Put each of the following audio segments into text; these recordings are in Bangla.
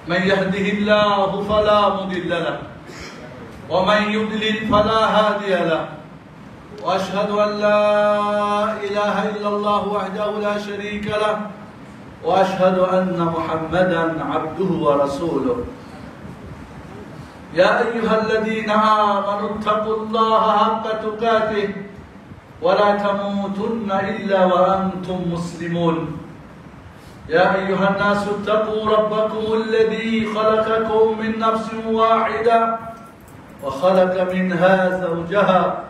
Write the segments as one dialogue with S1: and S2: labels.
S1: من يهده الله فلا مضل له ومن يضلل فلا هادي له وأشهد أن لا إله إلا الله وحده لا شريك له وأشهد أن محمدا عبده ورسوله يا أيها الذين آمنوا اتقوا الله حق تقاته ولا تموتن إلا وأنتم مسلمون يا أيها الناس اتقوا ربكم الذي خلقكم من نفس واحدة وخلق منها زوجها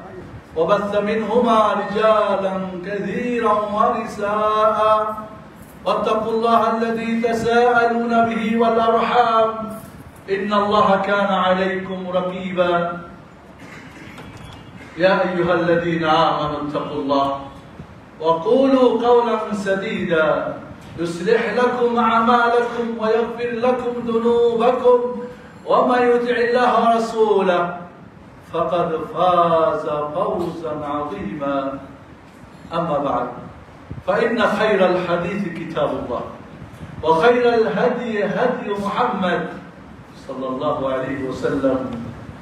S1: وبث منهما رجالا كثيرا ونساء واتقوا الله الذي تساءلون به والأرحام إن الله كان عليكم رقيبا يا أيها الذين آمنوا اتقوا الله وقولوا قولا سديدا يصلح لكم أعمالكم ويغفر لكم ذنوبكم ومن يطع الله ورسوله فقد فاز فوزا عظيما أما بعد فإن خير الحديث كتاب الله وخير الهدي هدي محمد صلى الله عليه وسلم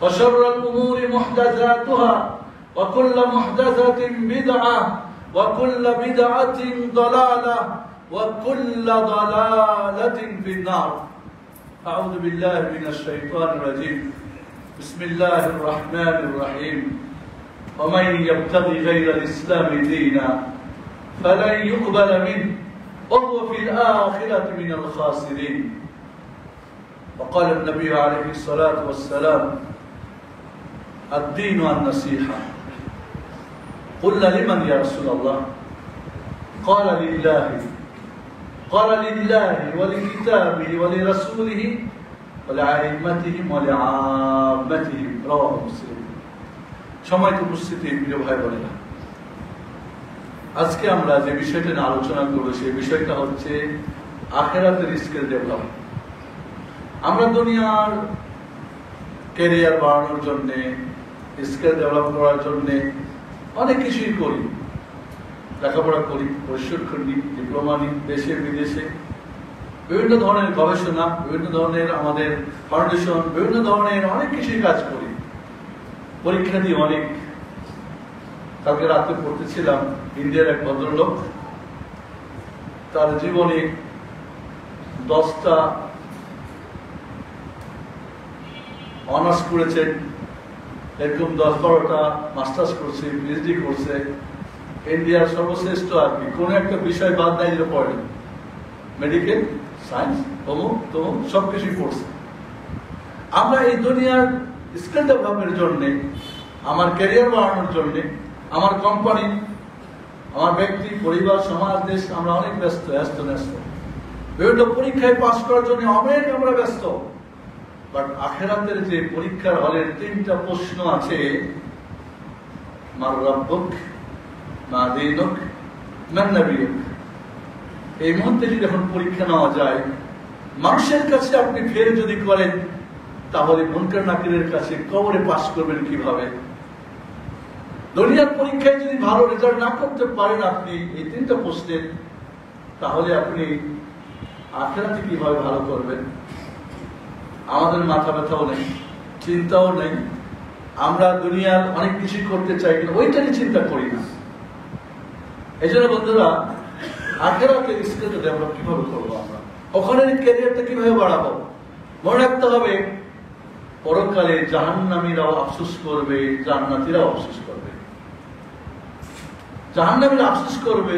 S1: وشر الأمور محدثاتها وكل محدثة بدعة وكل بدعة ضلالة وكل ضلالة في النار أعوذ بالله من الشيطان الرجيم بسم الله الرحمن الرحيم ومن يبتغي غير الإسلام دينا فلن يقبل منه وهو في الآخرة من الخاسرين وقال النبي عليه الصلاة والسلام الدين النصيحة قلنا لمن يا رسول الله قال لله ولكتابه ولرسوله ولأئمتهم ولعامتهم رواه مسلم সম্মানিত উপস্থিতি প্রিয় ভাই বোনেরা আজকে আমরা যে বিষয়টা নিয়ে আলোচনা করব সেই বিষয়টা হচ্ছে আখিরাতের স্কিল ডেভেলপ আমরা দুনিয়ার ক্যারিয়ার বাড়ানোর জন্য স্কিল ডেভেলপ করার জন্য অনেক কিছুই করি লেখাপড়া করি প্রশিক্ষণ নিই ডিপ্লোমা নিই দেশে বিদেশে বিভিন্ন ধরনের গবেষণা বিভিন্ন ধরনের আমাদের ফাউন্ডেশন বিভিন্ন ধরনের অনেক কিছুই কাজ করি পরীক্ষা দিই অনেক কালকে রাতে পড়তেছিলাম ইন্ডিয়ার এক ভদ্রলোক তার জীবনে 10টা অনার্স করেছেন এরকম 10-12টা মাস্টার্স করছে পিএইচডি করছে ইন্ডিয়ার সর্বশ্রেষ্ঠ আর কি কোন একটা বিষয় বাদ নাই যেটা পড়েন মেডিকেল সায়েন্স অমুক তমুক সবকিছুই পড়ছে আমরা এই দুনিয়ার স্কিল ডেভেলপমেন্টের জন্য আমার ক্যারিয়ার বাড়ানোর জন্য আমার কোম্পানি আমার ব্যক্তি পরিবার সমাজ দেশ আমরা অনেক ব্যস্ত বিভিন্ন পরীক্ষায় পাস করার জন্য অনেক আমরা ব্যস্ত বাট আখিরাতের যে পরীক্ষার হলের 3টা প্রশ্ন আছে মার রাব্বুক মা দীনুক মান নবিয়ুক এই মুহূর্তে যদি এখন পরীক্ষা নেওয়া যায় মানুষের কাছে আপনি ফের যদি করেন তাহলে মুনকার নাকিরের কাছে কবরে পাস করবেন কিভাবে দুনিয়ার পরীক্ষায় যদি ভালো রেজাল্ট না করতে পারেন আপনি এই 3টা প্রশ্নের তাহলে আপনি আখিরাতে কিভাবে ভালো করবেন আমাদের মাথা ব্যথাও নেই চিন্তাও নেই আমরা দুনিয়ার অনেক কিছু করতে চাই কিন্তু ওইটারই চিন্তা করি না এই জন্য বন্ধুরা আখিরাতের স্কিলটা ডেভেলপ কিভাবে করবো আমরা ওখানের ক্যারিয়ারটা কিভাবে বাড়াবো মনে রাখতে হবে পরকালে জাহান্নামীরাও আফসোস করবে জান্নাতীরাও আফসোস করবে জাহান্নামীরা আফসোস করবে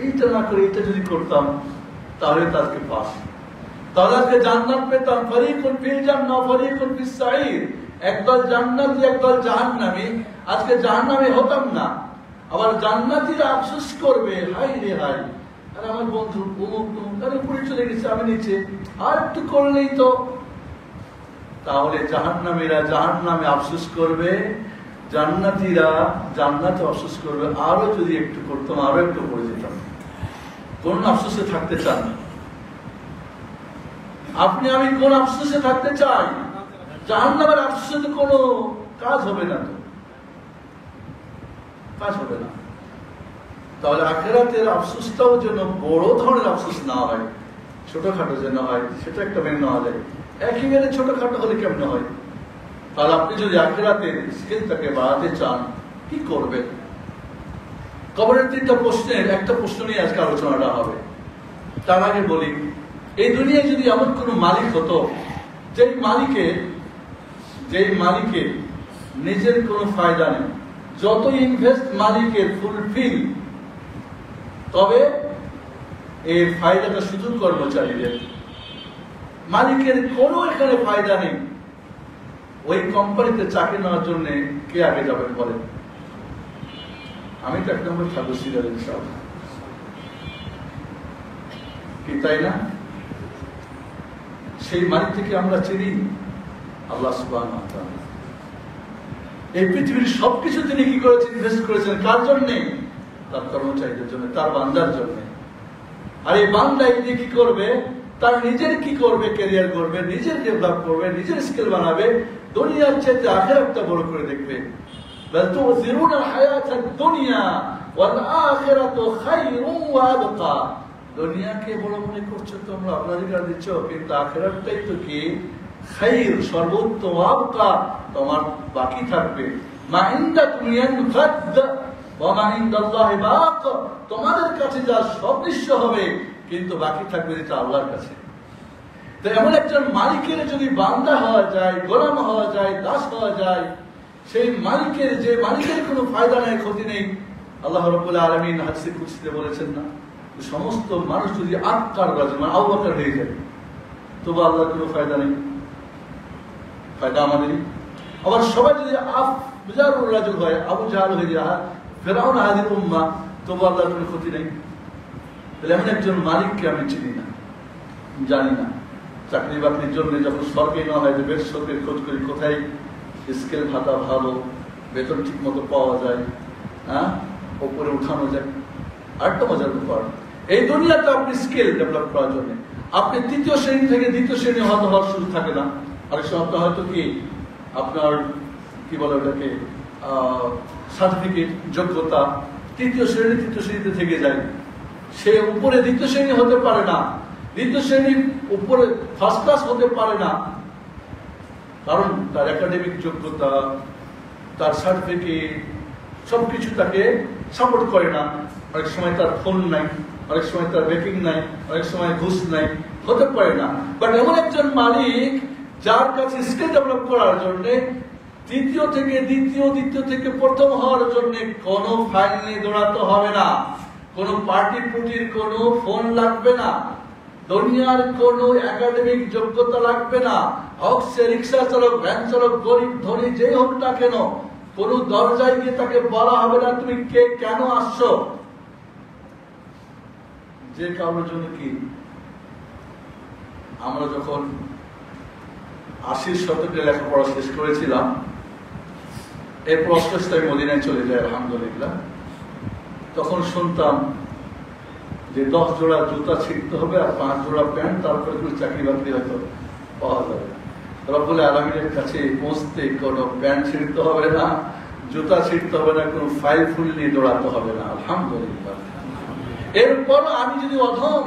S1: এইটা না করে এইটা যদি করতাম তাহলে তাকে পাস তাহলে আজকে জান্নাত পেতাম ফরিকুন ফিল জান্নাহ ফরিকুন ফিস সাঈর একদল জান্নাতি একদল জাহান্নামী আজকে জাহান্নামী হতাম না আবার জান্নাতীরা আফসোস করবে হাই রে হাই আর আমার বন্ধু অমুক তমুক আরে উপরে চলে গেছে আমি নিচে আর একটু করলেই তো তাহলে জাহান্নামীরা জাহান্নামে আফসোস করবে জান্নাতীরা জান্নাতে আফসোস করবে আরো যদি একটু করতাম আরো একটু করে যেতাম কোন আফসোসে থাকতে চান আপনি আমি কোন আফসোসে থাকতে চাই জাহান্নামের আফসোসে কোনো কাজ হবে না তো কাজ হবে না তাহলে আখিরাতের আফসোসটাও যেন বড় ধরনের আফসোস না হয় ছোটখাটো যেন হয়, সেটা একটা মেনে নেওয়া যায়। একেবারে ছোটখাটো হলে কেমন হয়? তাহলে আপনি যদি আখিরাতের স্কিলটাকে বাড়াতে চান, কি করবেন? কবরের 3টা প্রশ্নের একটা প্রশ্ন নিয়ে আজকে আলোচনাটা হবে। তার আগে বলি, এই দুনিয়ায় যদি এমন কোন মালিক হতো যেই মালিকের নিজের কোনো ফায়দা নেই, যত ইনভেস্ট মালিকের ফুলফিল, তবে এই ফায়দাটা শুধু কর্মচারীদের, মালিকের কোনো এখানে ফায়দা নেই, ওই কোম্পানিতে চাকরি নেওয়ার জন্য কে আগে যাবেন বলেন? আমি তো 1 নম্বর থাকবো সিরিয়াল ইনশাআল্লাহ, কি তাই না? সেই মালিক থেকে আমরা চিনি আল্লাহ সুবহানাহু ওয়া তাআলা। এই পৃথিবীর সবকিছু তিনি কি করেছেন? ইনভেস্ট করেছেন কার জন্য? তার কর্মচারীদের জন্য, তার বান্দার জন্য। আর এই বান্দা এই দিয়ে কি করবে? তার নিজের কি করবে? ক্যারিয়ার করবে, নিজের ডেভেলপ করবে, নিজের স্কিল বানাবে, দুনিয়ার চাইতে আখিরাতটা বড় করে দেখবে। বাল তুযিরুনাল হায়াতাদ দুনিয়া ওয়াল আখিরাতু খায়রুন ওয়া আবকা। দুনিয়াকে বড় মনে করছো তোমরা, অগ্রাধিকার দিচ্ছ, কিন্তু আখিরাতটাই তো কি খায়র, সর্বোত্তম, আবকা, তোমার বাকি থাকবে। মা ইনদাকুম ইয়ানফাদ ওয়া মা ইনদাল্লাহি বাক। তোমাদের কাছে যা সব নিঃস্ব হবে, কিন্তু বাকি থাকবে যেটা আল্লাহর কাছে। তো এমন একজন মালিকের যদি বান্দা হওয়া যায়, গোলাম হওয়া যায়, দাস হওয়া যায়, সেই মালিকের, যে মালিকের কোনো ফায়দা নেই, ক্ষতি নেই। আল্লাহ রাব্বুল আলামিন হাদিসে কুদসিতে বলেছেন না, সমস্ত মানুষ যদি আত্মার রাজা মানে আবু বকর হয়ে যায়, তবু আল্লাহর কোনো ফায়দা নেই, ফায়দা আমাদেরই। আবার সবাই যদি আফজারুর রাজুল হয়, আবু জাহল হয়ে যায়, ফেরাউন হাদির উম্মাহ, তবু আল্লাহর কোনো ক্ষতি নেই। তাহলে এমন একজন মালিককে আমি চিনি না, জানি না। চাকরি বাকরির জন্য যখন সরকারি না হয়, বেশ সরকারি খোঁজ করি কোথায় স্কেল ভাতা ভালো, বেতন ঠিক মতো পাওয়া যায়, হ্যাঁ, ওপরে উঠানো যায়। আরেকটা মজার ব্যাপার, এই দুনিয়াতে আপনি স্কিল ডেভেলপ করার জন্য আপনি 3য় শ্রেণী থেকে 2য় শ্রেণী হয়তো হওয়ার সুযোগ থাকে না। আরেক সপ্তাহ হয়তো কি আপনার কি বলে ওটাকে সার্টিফিকেট, যোগ্যতা 3য় শ্রেণী 3য় শ্রেণীতে থেকে যায়। সে উপরে 2য় শ্রেণী হতে পারে না, 2য় শ্রেণীর উপরে ফার্স্ট ক্লাস হতে পারে না, কারণ তার একাডেমিক যোগ্যতা, তার সার্টিফিকেট সবকিছু তাকে সাপোর্ট করে না। অনেক সময় তার ফোন নাই, অনেক সময় তার বেকিং নাই, অনেক সময় ঘুষ নাই, হতে পারে না। বাট এমন একজন মালিক যার কাছে স্কিল ডেভেলপ করার জন্য 3য় থেকে 2য়, 2য় থেকে 1ম হওয়ার জন্য কোনো ফাইল নিয়ে দৌড়াতে হবে না, কোনো পার্টি পুটির কোনো ফোন লাগবে না, দুনিয়ার কোনো একাডেমিক যোগ্যতা লাগবে না, হোক সে রিক্সা চালক, ভ্যান চালক, গরিব ধনী যেই হোক না কেন, কোন দরজায় গিয়ে তাকে বলা হবে না তুমি কে, কেন আসছো। যে কারোর জন্য কি আমরা যখন 80 শতকে লেখাপড়া শেষ করেছিলাম, এরপর অষ্টস্থায় মদিনায় চলে যায় আলহামদুলিল্লাহ, তখন শুনতাম যে 10 জোড়া জুতা ছিঁড়তে হবে আর 5 জোড়া প্যান্ট, তারপরে কোনো চাকরি বাকরি হয়তো পাওয়া যাবে। রব্বুল আলামিনের কাছে পৌঁছতে কোনো প্যান্ট ছিঁড়তে হবে না, জুতা ছিঁড়তে হবে না, কোনো ফাইল ফুল নিয়ে দৌড়াতে হবে না, আলহামদুলিল্লাহ। এরপর আমি যদি অধম,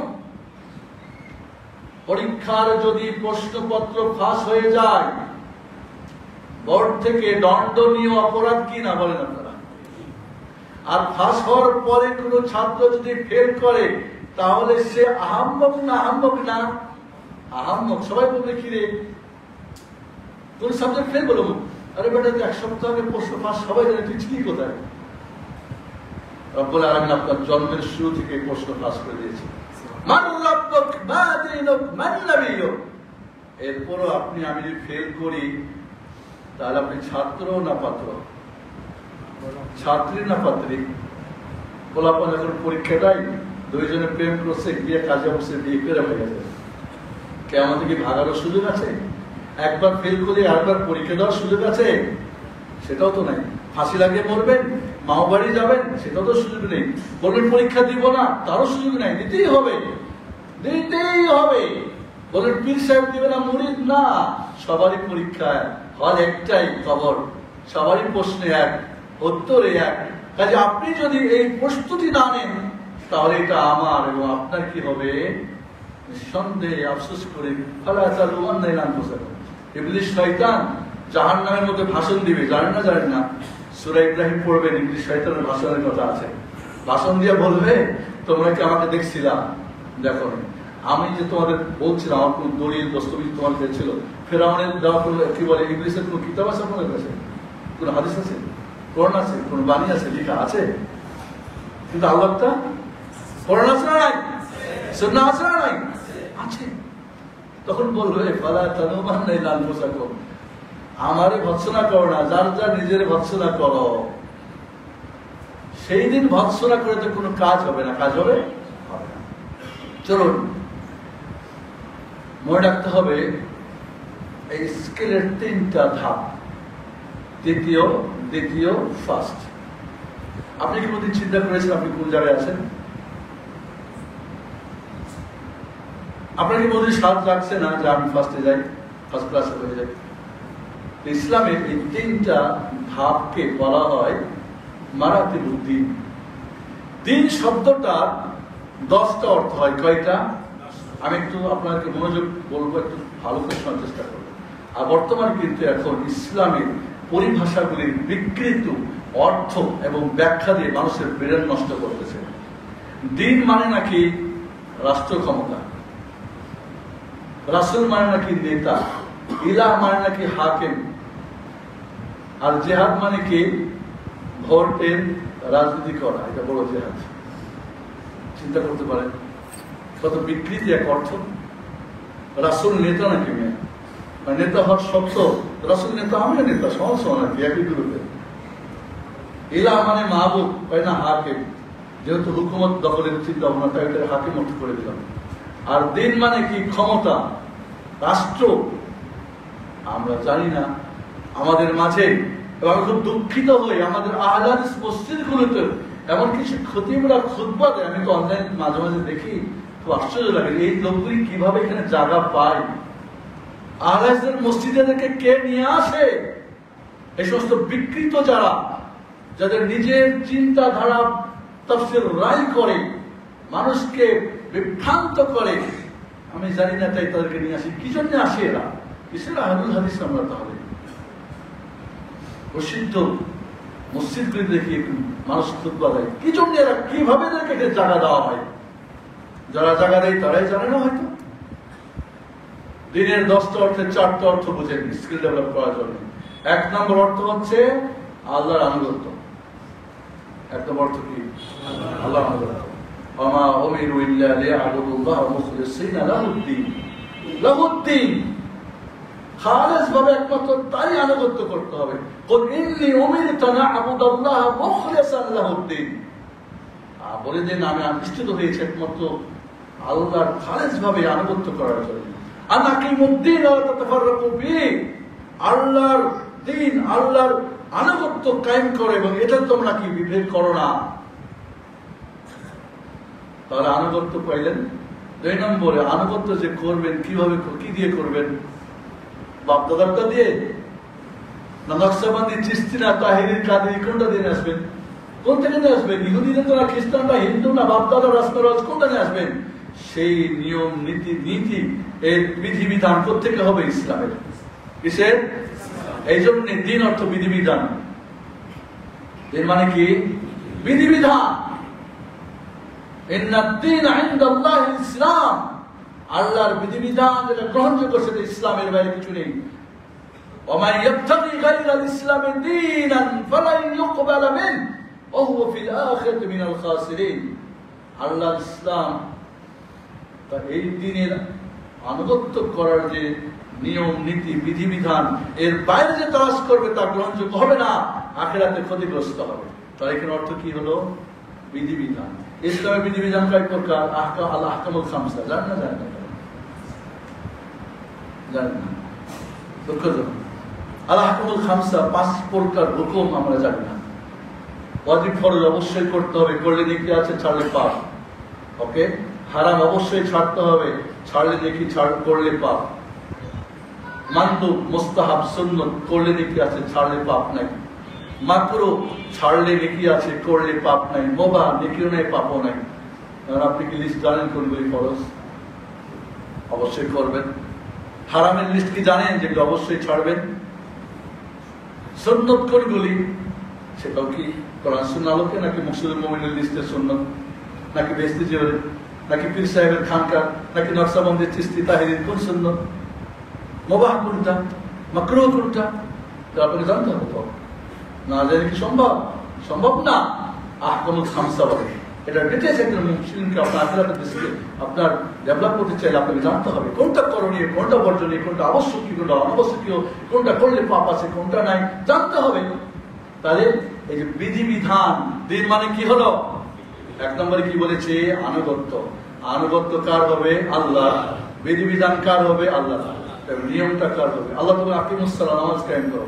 S1: পরীক্ষার যদি প্রশ্নপত্র ফাঁস হয়ে যায়, বোর্ড থেকে দণ্ডনীয় অপরাধ কি না বলেন আপনারা, আর ফাঁস হওয়ার পরে কোনো ছাত্র যদি ফেল করে, তাহলে সে আহাম্মক না আহাম্মক না? আহাম্মক। সবাই বলবে কি রে কোন সাবজেক্ট ফেল বলো, আরে বেটা 1 সপ্তাহ আগে প্রশ্ন ফাঁস, সবাই জানে তুই ছিলি কোথায়। রব্বুল আলামিন আপনার জন্মের শুরু থেকে প্রশ্ন ফাঁস করে দিয়েছে। মান রাব্বুক মা দীনুক মান নাবিয়্যুক। এরপরও আপনি আমি যদি ফেল করি, তাহলে আপনি ছাত্র না পাত্র, ছাত্রী না পাত্রী? গোলাপন যখন পরীক্ষা দেয়, 2 জনে প্রেম করছে, গিয়ে কাজে বসে বিয়ে করে হয়ে গেছে, কে আমাদের কি ভাগারও সুযোগ আছে? একবার ফেল করে আরেকবার পরীক্ষা দেওয়ার সুযোগ আছে? সেটাও তো নাই। ফাঁসি লাগিয়ে মরবেন, মাও বাড়ি যাবেন, সেটাও তো সুযোগ নেই। বলবেন পরীক্ষা দিব না, তারও সুযোগ নাই, দিতেই হবে, দিতেই হবে। বলেন পীর সাহেব দিবে না, মুরিদ না, সবারই পরীক্ষায় হল একটাই, কবর। সবারই প্রশ্নে এক, উত্তরে এক। কাজে আপনি যদি এই প্রস্তুতি না নেন, তাহলে এটা আমার এবং আপনার কি হবে? নিঃসন্দেহে আফসোস করি ফালা তালুমান্না ইলা আনফুসাকুম। ইবলিস শয়তান জাহান্নামের মধ্যে ভাষণ দিবে, জানেন না সূরা ইব্রাহিম পড়বেন, ইবলিস শয়তানের ভাষণের কথা আছে। ভাষণ দিয়ে বলবে তোমরা কি আমাকে দেখছিলা? দেখো আমি যে তোমাদের বলছিলাম আমার কোন দলিল দস্তবিজ তোমার কাছে ছিল। ফেরাউনের দেওয়া কোনো কি বলে ইবলিসের কোন কিতাব আছে আপনাদের কাছে? কোন হাদিস আছে, কোরআন আছে, কোন বাণী আছে, লেখা আছে? কিন্তু আল্লাহটা কোরআন আছে না নাই? সুন্নাহ আছে না নাই? আছে। তখন বলবে ফালা তালুমান্না ইলা আনফুসাকুম, আমারে ভৎসনা করো না, যার যার নিজের ভৎসনা করো। সেই দিন ভৎসনা করে তো কোনো কাজ হবে না। কাজ হবে? হবে না। চলুন মনে রাখতে হবে এই স্কেলের 3টা ধাপ, দ্বিতীয় ফার্স্ট। আপনি কি কোনদিন চিন্তা করেছেন আপনি কোন জায়গায় আছেন? আপনার কি কোনদিন স্বাদ লাগছে না যে আমি ফার্স্টে যাই, ফার্স্ট ক্লাসে হয়ে যাই? ইসলামের এই 3টা ধাপকে বলা হয় মারাতিবুদ্দিন। দিন শব্দটার 10টা অর্থ হয়। কয়টা? আমি একটু আপনাকে মনোযোগ বলবো, একটু ভালো করে শোনার চেষ্টা করবো। আর বর্তমানে কিন্তু এখন ইসলামের পরিভাষাগুলির বিকৃত অর্থ এবং ব্যাখ্যা দিয়ে মানুষের ব্রেন নষ্ট করতেছে। দিন মানে নাকি রাষ্ট্র ক্ষমতা, রাসূল মানে নাকি নেতা, ইলাহ মানে নাকি হাকিম, আর জিহাদ মানে কি ভোটের রাজনীতি করা। এটা বড় জিহাদ। চিন্তা করতে পারেন কত বিকৃতি এক অর্থ। রাসূল নেতা নাকি মেয়ে, নেতা হওয়ার শব্দ, রাসূল নেতা আমিও নেতা, সমস্যা নাকি একই গ্রুপে। ইলাহ মানে মাহবুব, তাই না হাকিম, যেহেতু হুকুমত দখলের চিন্তা ভাবনা, তাই এটা হাকিম অর্থ করে দিলাম। আর দিন মানে কি ক্ষমতা, রাষ্ট্র। আমরা জানি না আমাদের মাঝে, এবং আমি খুব দুঃখিত হই আমাদের আহলে হাদিস মসজিদগুলোতে এমন কিছু খতিবরা খুতবা দেয়, আমি তো অনলাইন মাঝে মাঝে দেখি, খুব আশ্চর্য লাগে এই লোকগুলি কিভাবে এখানে জায়গা পায়। আহলে হাদিসের মসজিদেরকে কে নিয়ে আসে? এই সমস্ত বিকৃত যারা, যাদের নিজের চিন্তাধারা তাফসীর রায় করে, মানুষকে বিভ্রান্ত করে, আমি জানি না, তাই তাদেরকে নিয়ে আসি। কি জন্য আসে এরা? কিসের আহলুল হাদিস আমরা? তাহলে প্রসিদ্ধ মসজিদগুলি দেখি মানুষ খুতবা দেয়, কি জন্য এরা, কিভাবে এদেরকে জায়গা দেওয়া হয়? যারা জায়গা দেয় তারাই জানে না হয়তো। দিনের 10টা অর্থের 4টা অর্থ বুঝেন স্কিল ডেভেলপ করার জন্য। 1 নম্বর অর্থ হচ্ছে আল্লাহর আনুগত্য। 1 নম্বর অর্থ কি? আল্লাহর আনুগত্য। ওমা উমিরু ইল্লা লিয়াবুদুল্লাহ মুখলিসিনা লাহুদ্দিন। লাহুদ্দিন খালেস ভাবে একমাত্র তাই আনুগত্য করতে হবে। কুল ইন্নী উমিরতু আন আ'বুদাল্লাহ মুখলিসান লাহুদ্দিন। বলে দেন আমি আদিষ্ঠিত হয়েছি একমাত্র আল্লাহর খালেস ভাবে আনুগত্য করার জন্য। আন আকিমুদ্দিন ওয়া তাতাফাররাকু ফিহি, আল্লাহর দ্বীন, আল্লাহর আনুগত্য কায়েম করে এবং এটা তোমরা কি বিভেদ করো না। তাহলে আনুগত্য পাইলেন। 2 নম্বরে আনুগত্য যে করবেন কিভাবে, কি দিয়ে করবেন? বাপদাদারটা দিয়ে না নকশবন্দি, চিশতিয়া, তাহেরি, কাদেরি, কোনটা দিয়ে আসবেন? কোন থেকে নিয়ে আসবেন? ইহুদিদের তো না, খ্রিস্টান না, হিন্দু না, বাপদাদা রাজনরাজ, কোনটা নিয়ে আসবেন? সেই নিয়ম নীতি এর বিধিবিধান প্রত্যেকে হবে ইসলামের। কিসের? এই জন্য দিন অর্থ বিধিবিধান। এর মানে কি? বিধিবিধান। ইন্নাদ-দীন ইনদাল্লাহিল ইসলাম, আল্লাহর বিধিবিধান যেটা গ্রহণযোগ্য সেটা ইসলামের বাইরে কিছু নেই। ওয়া মান ইয়াবতাগি গায়রাল ইসলামি দীনান ফালান ইউকবালা মিনহু ওয়া হুয়া ফিল আখিরাতি মিনাল খাসিরিন। আল্লাহর ইসলাম, তা এই দ্বীনের আনুগত্য করার যে নিয়ম নীতি বিধিবিধান, এর বাইরে যে তালাশ করবে তা গ্রহণযোগ্য হবে না, আখিরাতে ক্ষতিগ্রস্ত হবে। তার এখানে অর্থ কি হলো? বিধিবিধান। ইসলামের বিধিবিধান কয় প্রকার? আল আহকামুল খামসা। জানেন না? জানেন না? দুঃখজনক। আল আহকামুল খামসা, 5 প্রকার হুকুম আমরা জানি না। ওয়াজিব ফরজ অবশ্যই করতে হবে, করলে নেকি আছে, ছাড়লে পাপ। ওকে। হারাম অবশ্যই ছাড়তে হবে, ছাড়লে নেকি, করলে পাপ। মানদুব, মুস্তাহাব, সুন্নত, করলে নেকি আছে, ছাড়লে পাপ নাই। মাকরুহ, ছাড়লে নেকি আছে, করলে পাপ নাই। মুবাহ, নেকিও নাই, পাপও নাই। কারণ আপনি কি লিস্ট জানেন কোনগুলি ফরজ? অবশ্যই করবেন। হারামের লিস্ট কি জানেন, যেগুলো অবশ্যই ছাড়বেন। সুন্নত কোনগুলি, সেটাও কি কোরআন সুন্নাহ আলোকে, নাকি মুকসুদুল মুমিনের লিস্টের সুন্নত, নাকি বেহেশতি জিওরে, নাকি পীর সাহেবের খানকার, নাকি নকশবন্দি চিশতি তাহরির কোন সুন্নত, মুবাহ কোনটা, মাকরুহ কোনটা, আপনাকে জানতে হবে। তো না জানি কি সম্ভব? সম্ভব না। আহকামুল খামসা বলে, এটা ডিটেলস একজন মুসলিমকে আপনার আখিরাতের দৃষ্টিতে আপনার ডেভেলপ করতে চাইলে আপনাকে জানতে হবে কোনটা করণীয়, কোনটা বর্জনীয়, কোনটা আবশ্যকীয়, কোনটা অনাবশ্যকীয়, কোনটা করলে পাপ আছে, কোনটা নাই, জানতে হবে। তাহলে এই যে বিধিবিধান, দিন মানে কি হলো? এক নম্বরে কি বলেছে? আনুগত্য। আনুগত্য কার হবে? আল্লাহ। বিধিবিধান কার হবে? আল্লাহ। নিয়মটা কার হবে? আল্লাহ তোমার আকিমুস সালাত, নামাজ কায়েম করো।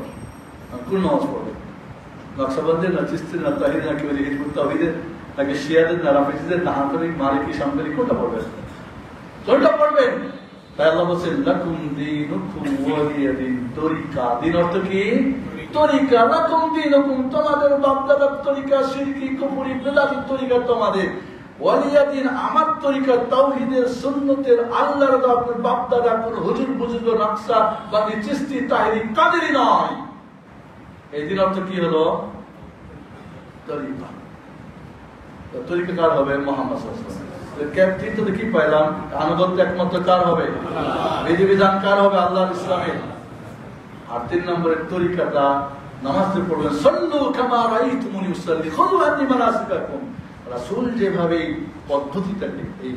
S1: কোন নামাজ পড়বে? নকশবন্দের, না চিশতির, না তাহির, না কি বলে হিজবুত তাওহীদের, নাকি শিয়াদের, না রাফিজিদের, না হানফি, মালিকি, শামলি, কোনটা পড়বেন? কোনটা পড়বেন? তাই আল্লাহ বলেন লাকুম দীনুকুম ওয়ালিয়া দিন। তরিকা, দিন অর্থ কি? তরিকা। লাকুম দীনুকুম, তোমাদের বাপ-দাদার তরিকা, শিরকি, কুফরি, বিদআতের তরিকা তোমাদের। ওয়ালিয়া দিন, আমার তরিকা, তাওহীদের, সুন্নতের, আল্লাহর আপনার বাপ-দাদা কোন হুজুর বুজুর্গ, নকশা বাদি, চিশতি, তাহরি, কাদেরই নয়। এই দিন অর্থ কি হলো? তরিকা। তরিকা কার হবে? মুহাম্মদ সাল্লাল্লাহু আলাইহি ওয়াসাল্লাম। কি পাইলাম? আনুগত্য একমাত্র কার হবে? বিধিবিধান কার হবে? আল্লাহর, ইসলামের। আর 3 নম্বরের তরিকাটা, নামাজ পড়বেন সাল্লু কামা রাআইতুমুনি উসাল্লি খুযু আন্নী মানাসিকাকুম। রাসূল যেভাবে পদ্ধতিটাকে, এই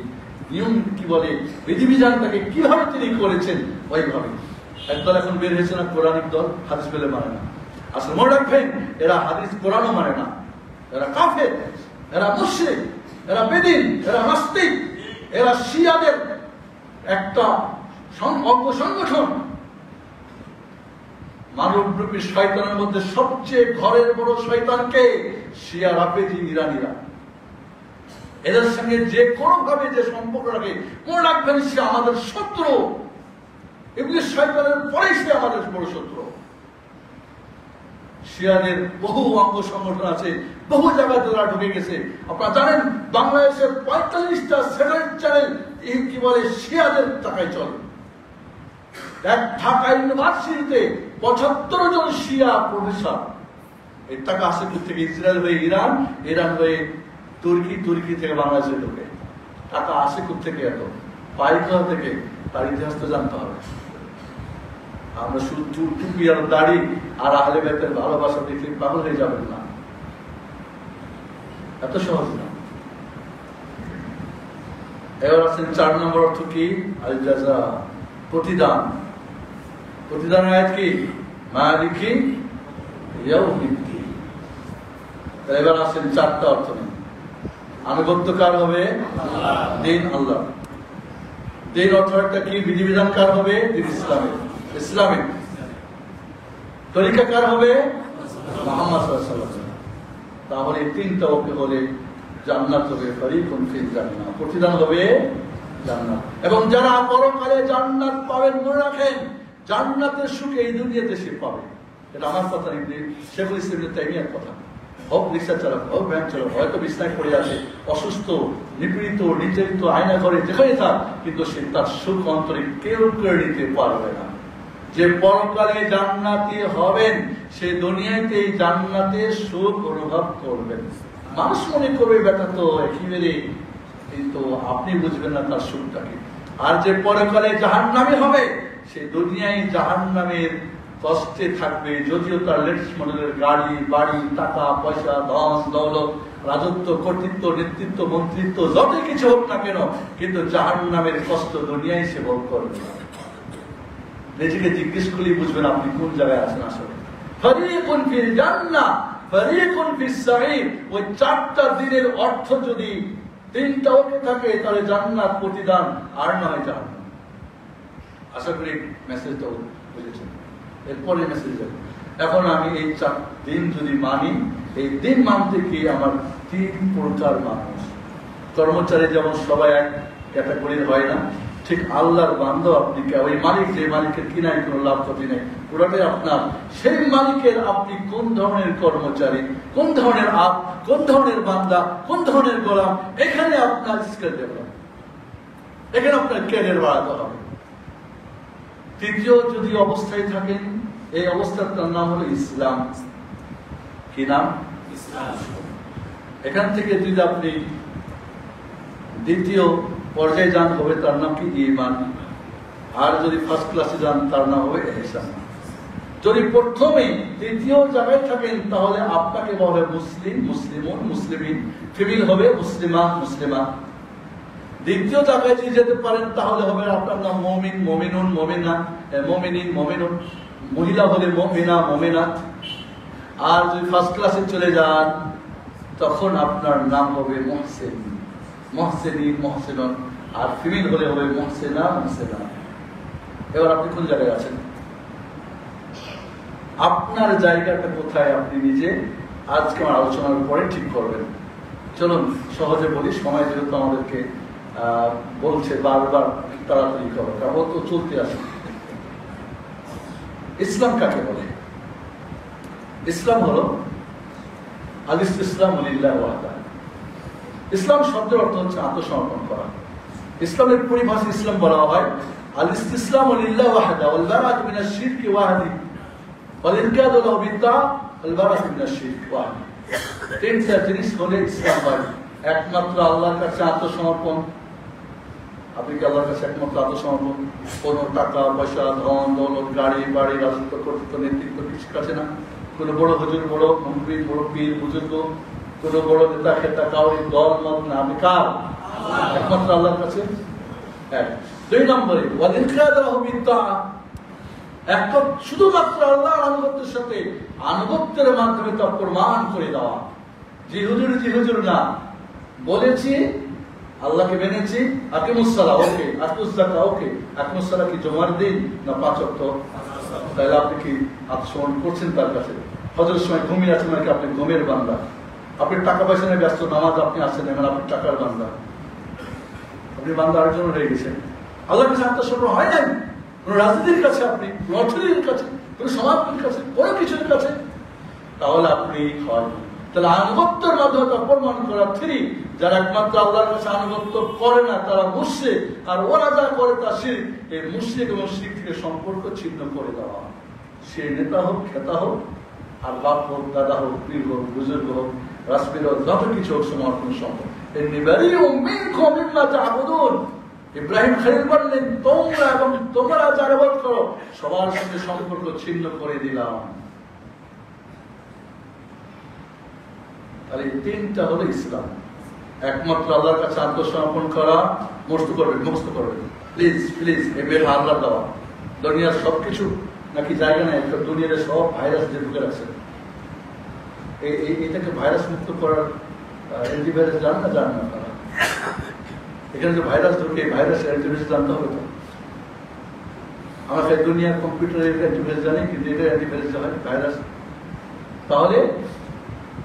S1: নিয়ম কি বলে, বিধিবিধানটাকে কিভাবে তিনি করেছেন, ওইভাবে। একদল এখন বের হয়েছে না, কোরআনিক দল, হাদিস পেলে মানে না। আসলে মনে রাখবেন, এরা হাদিস কোরআনও মানে না, এরা কাফের, এরা মুশরিক, এরা বেদিন, এরা নাস্তিক, এরা শিয়াদের একটা অঙ্গ সংগঠন। মানবরূপী শয়তানের মধ্যে সবচেয়ে ঘরের বড় শয়তানকে শিয়া, রাফেজি, ইরানিরা। এদের সঙ্গে যে কোনো ভাবে যে সম্পর্ক রাখে, মনে রাখবেন সে আমাদের শত্রু। এগুলি শয়তানের পরে সে আমাদের বড় শত্রু। শিয়াদের বহু অঙ্গ সংগঠন আছে, বহু জায়গায় তারা ঢুকে গেছে। আপনারা জানেন বাংলাদেশের 45টা স্যাটেলাইট চ্যানেল কি বলে শিয়াদের টাকায় চলে। এক ঢাকা ইউনিভার্সিটিতে 75 জন শিয়া প্রফেসর। এই টাকা আসে থেকে? ইসরায়েল হয়ে ইরান, ইরান হয়ে তুর্কি, তুর্কি থেকে বাংলাদেশে ঢুকে। টাকা আসে থেকে? এত পাইকা থেকে? তার ইতিহাস তো জানতে হবে। আমরা শুধু টুপি আর দাড়ি আর আহলে বাইতের ভালোবাসা দেখলে পাগল হয়ে যাবেন না, এত সহজ না। এবার আছেন 4 নম্বর অর্থ কি? আল জাযা, প্রতিদান। প্রতিদানের আয়াত কি? মালিকি ইয়াউমিদ্দিন। এবার আছেন 4টা অর্থ নেই। আনুগত্য কার হবে? দিন, আল্লাহ। দিন অর্থটা কি? বিধিবিধান কার হবে? দিন ইসলামের, ইসলামিক। তরিকা কার হবে? মুহাম্মদ সাল্লাল্লাহু আলাইহি ওয়াসাল্লাম। তাহলে এই 3টা ওকে হলে জান্নাত হবে, ফারিকুন ফিল জান্নাহ, প্রতিদান হবে জান্নাত। এবং যারা পরকালে জান্নাত পাবেন, মনে রাখেন জান্নাতের সুখ এই দুনিয়াতে সে পাবে। এটা আমার কথা নেই, শেখুল ইসলাম ইবনে তাইমিয়ার কথা। হোক রিক্সা চালক, হোক ভ্যান চালক, হয়তো বিছানায় পড়ে আছে, অসুস্থ, নিপীড়িত, নির্যাতিত, আয়না ঘরে যেখানে থাক, কিন্তু সে তার সুখ অন্তরে কেউ কেড়ে নিতে পারবে না। যে পরকালে জান্নাতি হবেন, সে দুনিয়াতে জান্নাতের সুখ অনুভব করবেন। মানুষ মনে করবে বেটা তো একেবারে, কিন্তু আপনি বুঝবেন না তার সুখটাকে। আর যে পরকালে জাহান্নামী হবে, সে দুনিয়ায় জাহান্নামের কষ্টে থাকবে। যদিও তার লেটেস্ট মডেলের গাড়ি, বাড়ি, টাকা পয়সা, ধন দৌলত, রাজত্ব, কর্তৃত্ব, নেতৃত্ব, মন্ত্রিত্ব যতই কিছু হোক না কেন, কিন্তু জাহান্নামের কষ্ট দুনিয়ায় সে ভোগ করবে। নিজেকে জিজ্ঞেস করলেই বুঝবেন আপনি কোন জায়গায় আছেন আসলে। ফারিকুন ফিল জান্নাহ, ফারিকুন ফিস সাঈর। ওই 4টা দিনের অর্থ যদি 3টা ওকে থাকে, তাহলে জান্নাত, প্রতিদান, আর নয় জাহান্নাম। আশা করি মেসেজটা বুঝেছেন। এরপরে মেসেজ যাবে। এখন আমি এই 4 দিন যদি মানি, এই দিন মানতে কি আমার 3 প্রকার মানুষ। কর্মচারী যেমন সবাই এক ক্যাটাগরির হয় না, ঠিক আল্লাহর বান্দা আপনি ওই মালিক, যে মালিকের কি নাই কোনো লাভ ক্ষতি নেই, পুরোটাই আপনার। সেই মালিকের আপনি কোন ধরনের কর্মচারী, কোন ধরনের কোন ধরনের বান্দা, কোন ধরনের গোলাম, এখানে আপনার স্কিল ডেভেলপ। এখানে আপনার ক্যারিয়ার বাড়াতে হবে। তৃতীয় যদি অবস্থায় থাকেন, এই অবস্থাটার নাম হলো ইসলাম। কি নাম? ইসলাম। এখান থেকে যদি আপনি দ্বিতীয় পর্যায়ে যান, হবে তার নাম কি? ঈমান। আর যদি ফার্স্ট ক্লাসে যান, তার নাম হবে ইহসান। যদি প্রথমে তৃতীয় জায়গায় থাকেন, তাহলে আপনাকে বলে মুসলিম, মুসলিমুন, মুসলিমিন, ফিমেল হবে মুসলিমা, মুসলিমা। দ্বিতীয় জায়গায় যদি যেতে পারেন, তাহলে হবে আপনার নাম মুমিন, মুমিনুন, মুমিনা, মুমিনিন, মুমিনুন, মহিলা হলে মুমিনা, মুমিনাত। আর যদি ফার্স্ট ক্লাসে চলে যান, তখন আপনার নাম হবে মুহসিন, মুহসিনিন, মুহসিনুন। আর ফিমেল হলে হবে মুহসিনা, মুহসিনা। এবার আপনি কোন জায়গায় আছেন? আপনার জায়গাটা কোথায় আপনি নিজে আজকে আমার আলোচনার পরে ঠিক করবেন। চলুন সহজে বলি, সময় যেহেতু আমাদেরকে বলছে বারবার তাড়াতাড়ি করো, কারণ তো চলতে আসে। ইসলাম কাকে বলে? ইসলাম হলো আল-ইসতিসলামু লিল্লাহি ওয়াহদা। ইসলাম শব্দের অর্থ হচ্ছে আত্মসমর্পণ করা। ইসলামের পরিভাষা ইসলাম বলা হয় আল-ইসতিসলামু লিল্লাহি ওয়াহদা ওয়াল বারাআতু মিনাশ শিরকি ওয়াহদি ওয়াল ইনকাদু লাহু বিত-তাআ ওয়াল বারাআতু মিনাশ শিরকি ওয়াহদি। তিনটা জিনিস হলে ইসলাম হয়। একমাত্র আল্লাহর কাছে আত্মসমর্পণ। আপনি কি আল্লাহর কাছে একমাত্র আত্মসমর্পণ? কোনো টাকা পয়সা, ধন দৌলত, গাড়ি বাড়ি, রাজত্ব, কর্তৃত্ব, নেতৃত্ব কিছু কাছে না। কোনো বড় হুজুর, বড় মন্ত্রী, বড় পীর, বুজুর্গ, কোনো বড় নেতা খেতা, কাউরি দল মত না। আপনি কার? একমাত্র আল্লাহর কাছে। এক। দুই নম্বরে একটা শুধুমাত্র আল্লাহর আনুগত্যের সাথে আনুগত্যের মাধ্যমে তা প্রমাণ করে দেওয়া। জি হুজুর না, বলেছি আল্লাহকে মেনেছি, আকিমুসসালাহ ওকে, আতুজ্জাকা ওকে। আকিমুসসালাহ কি জুমার দিন না 5 ওয়াক্ত? তাহলে আপনি কি আত্মসমর্পণ করছেন তার কাছে? হজরের সময় ঘুমিয়ে আছেন নাকি আপনি ঘুমের বান্দা? আপনি টাকা পয়সা নিয়ে ব্যস্ত, নামাজ আপনি আসছেন এখন আপনি টাকার বান্দা। আপনি বান্দা আরেকজন হয়ে গেছেন। আল্লাহর কাছে আত্মসমর্পণ হয় নাই কোন রাজনীতির কাছে, আপনি কোন অর্থনীতির কাছে, কোন সমাজের কাছে, কোনো কিছুর কাছে, তাহলে আপনি হয়। তাহলে আনুগত্যের মাধ্যমে তা প্রমাণ করা। 3, যারা একমাত্র আল্লাহর কাছে আনুগত্য করে না তারা মুশরিক, আর ওরা যা করে তা শিরক। এই মুশরিক এবং শিরক থেকে সম্পর্ক ছিন্ন করে দেওয়া। সে নেতা হোক, খেতা হোক, আর বাপ হোক, দাদা হোক, পীর হোক, বুজুর্গ হোক, রাজপীর হোক, যত কিছু হোক, সমর্থন সম্পর্ক। ইব্রাহিম খলিল বললেন, তোমরা এবং তোমরা যারা ইবাদত করো সবার সঙ্গে সম্পর্ক ছিন্ন করে দিলাম। আর এই 3টা হলো ইসলাম। একমাত্র আল্লাহর কাছে আত্মসমর্পণ করা। মুখস্থ করবেন প্লিজ প্লিজ। এবার আল্লাহ দেওয়া দুনিয়ার সবকিছু নাকি জায়গা নেই, দুনিয়ার সব ভাইরাস যে ঢুকে রাখছে, এটাকে ভাইরাস মুক্ত করার অ্যান্টিভাইরাস জানেন না আপনারা? এখানে যে ভাইরাস ঢুকে, ভাইরাস অ্যান্টিভাইরাস জানতে হবে তো। আমরা দুনিয়ার কম্পিউটারের অ্যান্টিভাইরাস জানি, কিন্তু এটা অ্যান্টিভাইরাস হয় ভাইরাস। তাহলে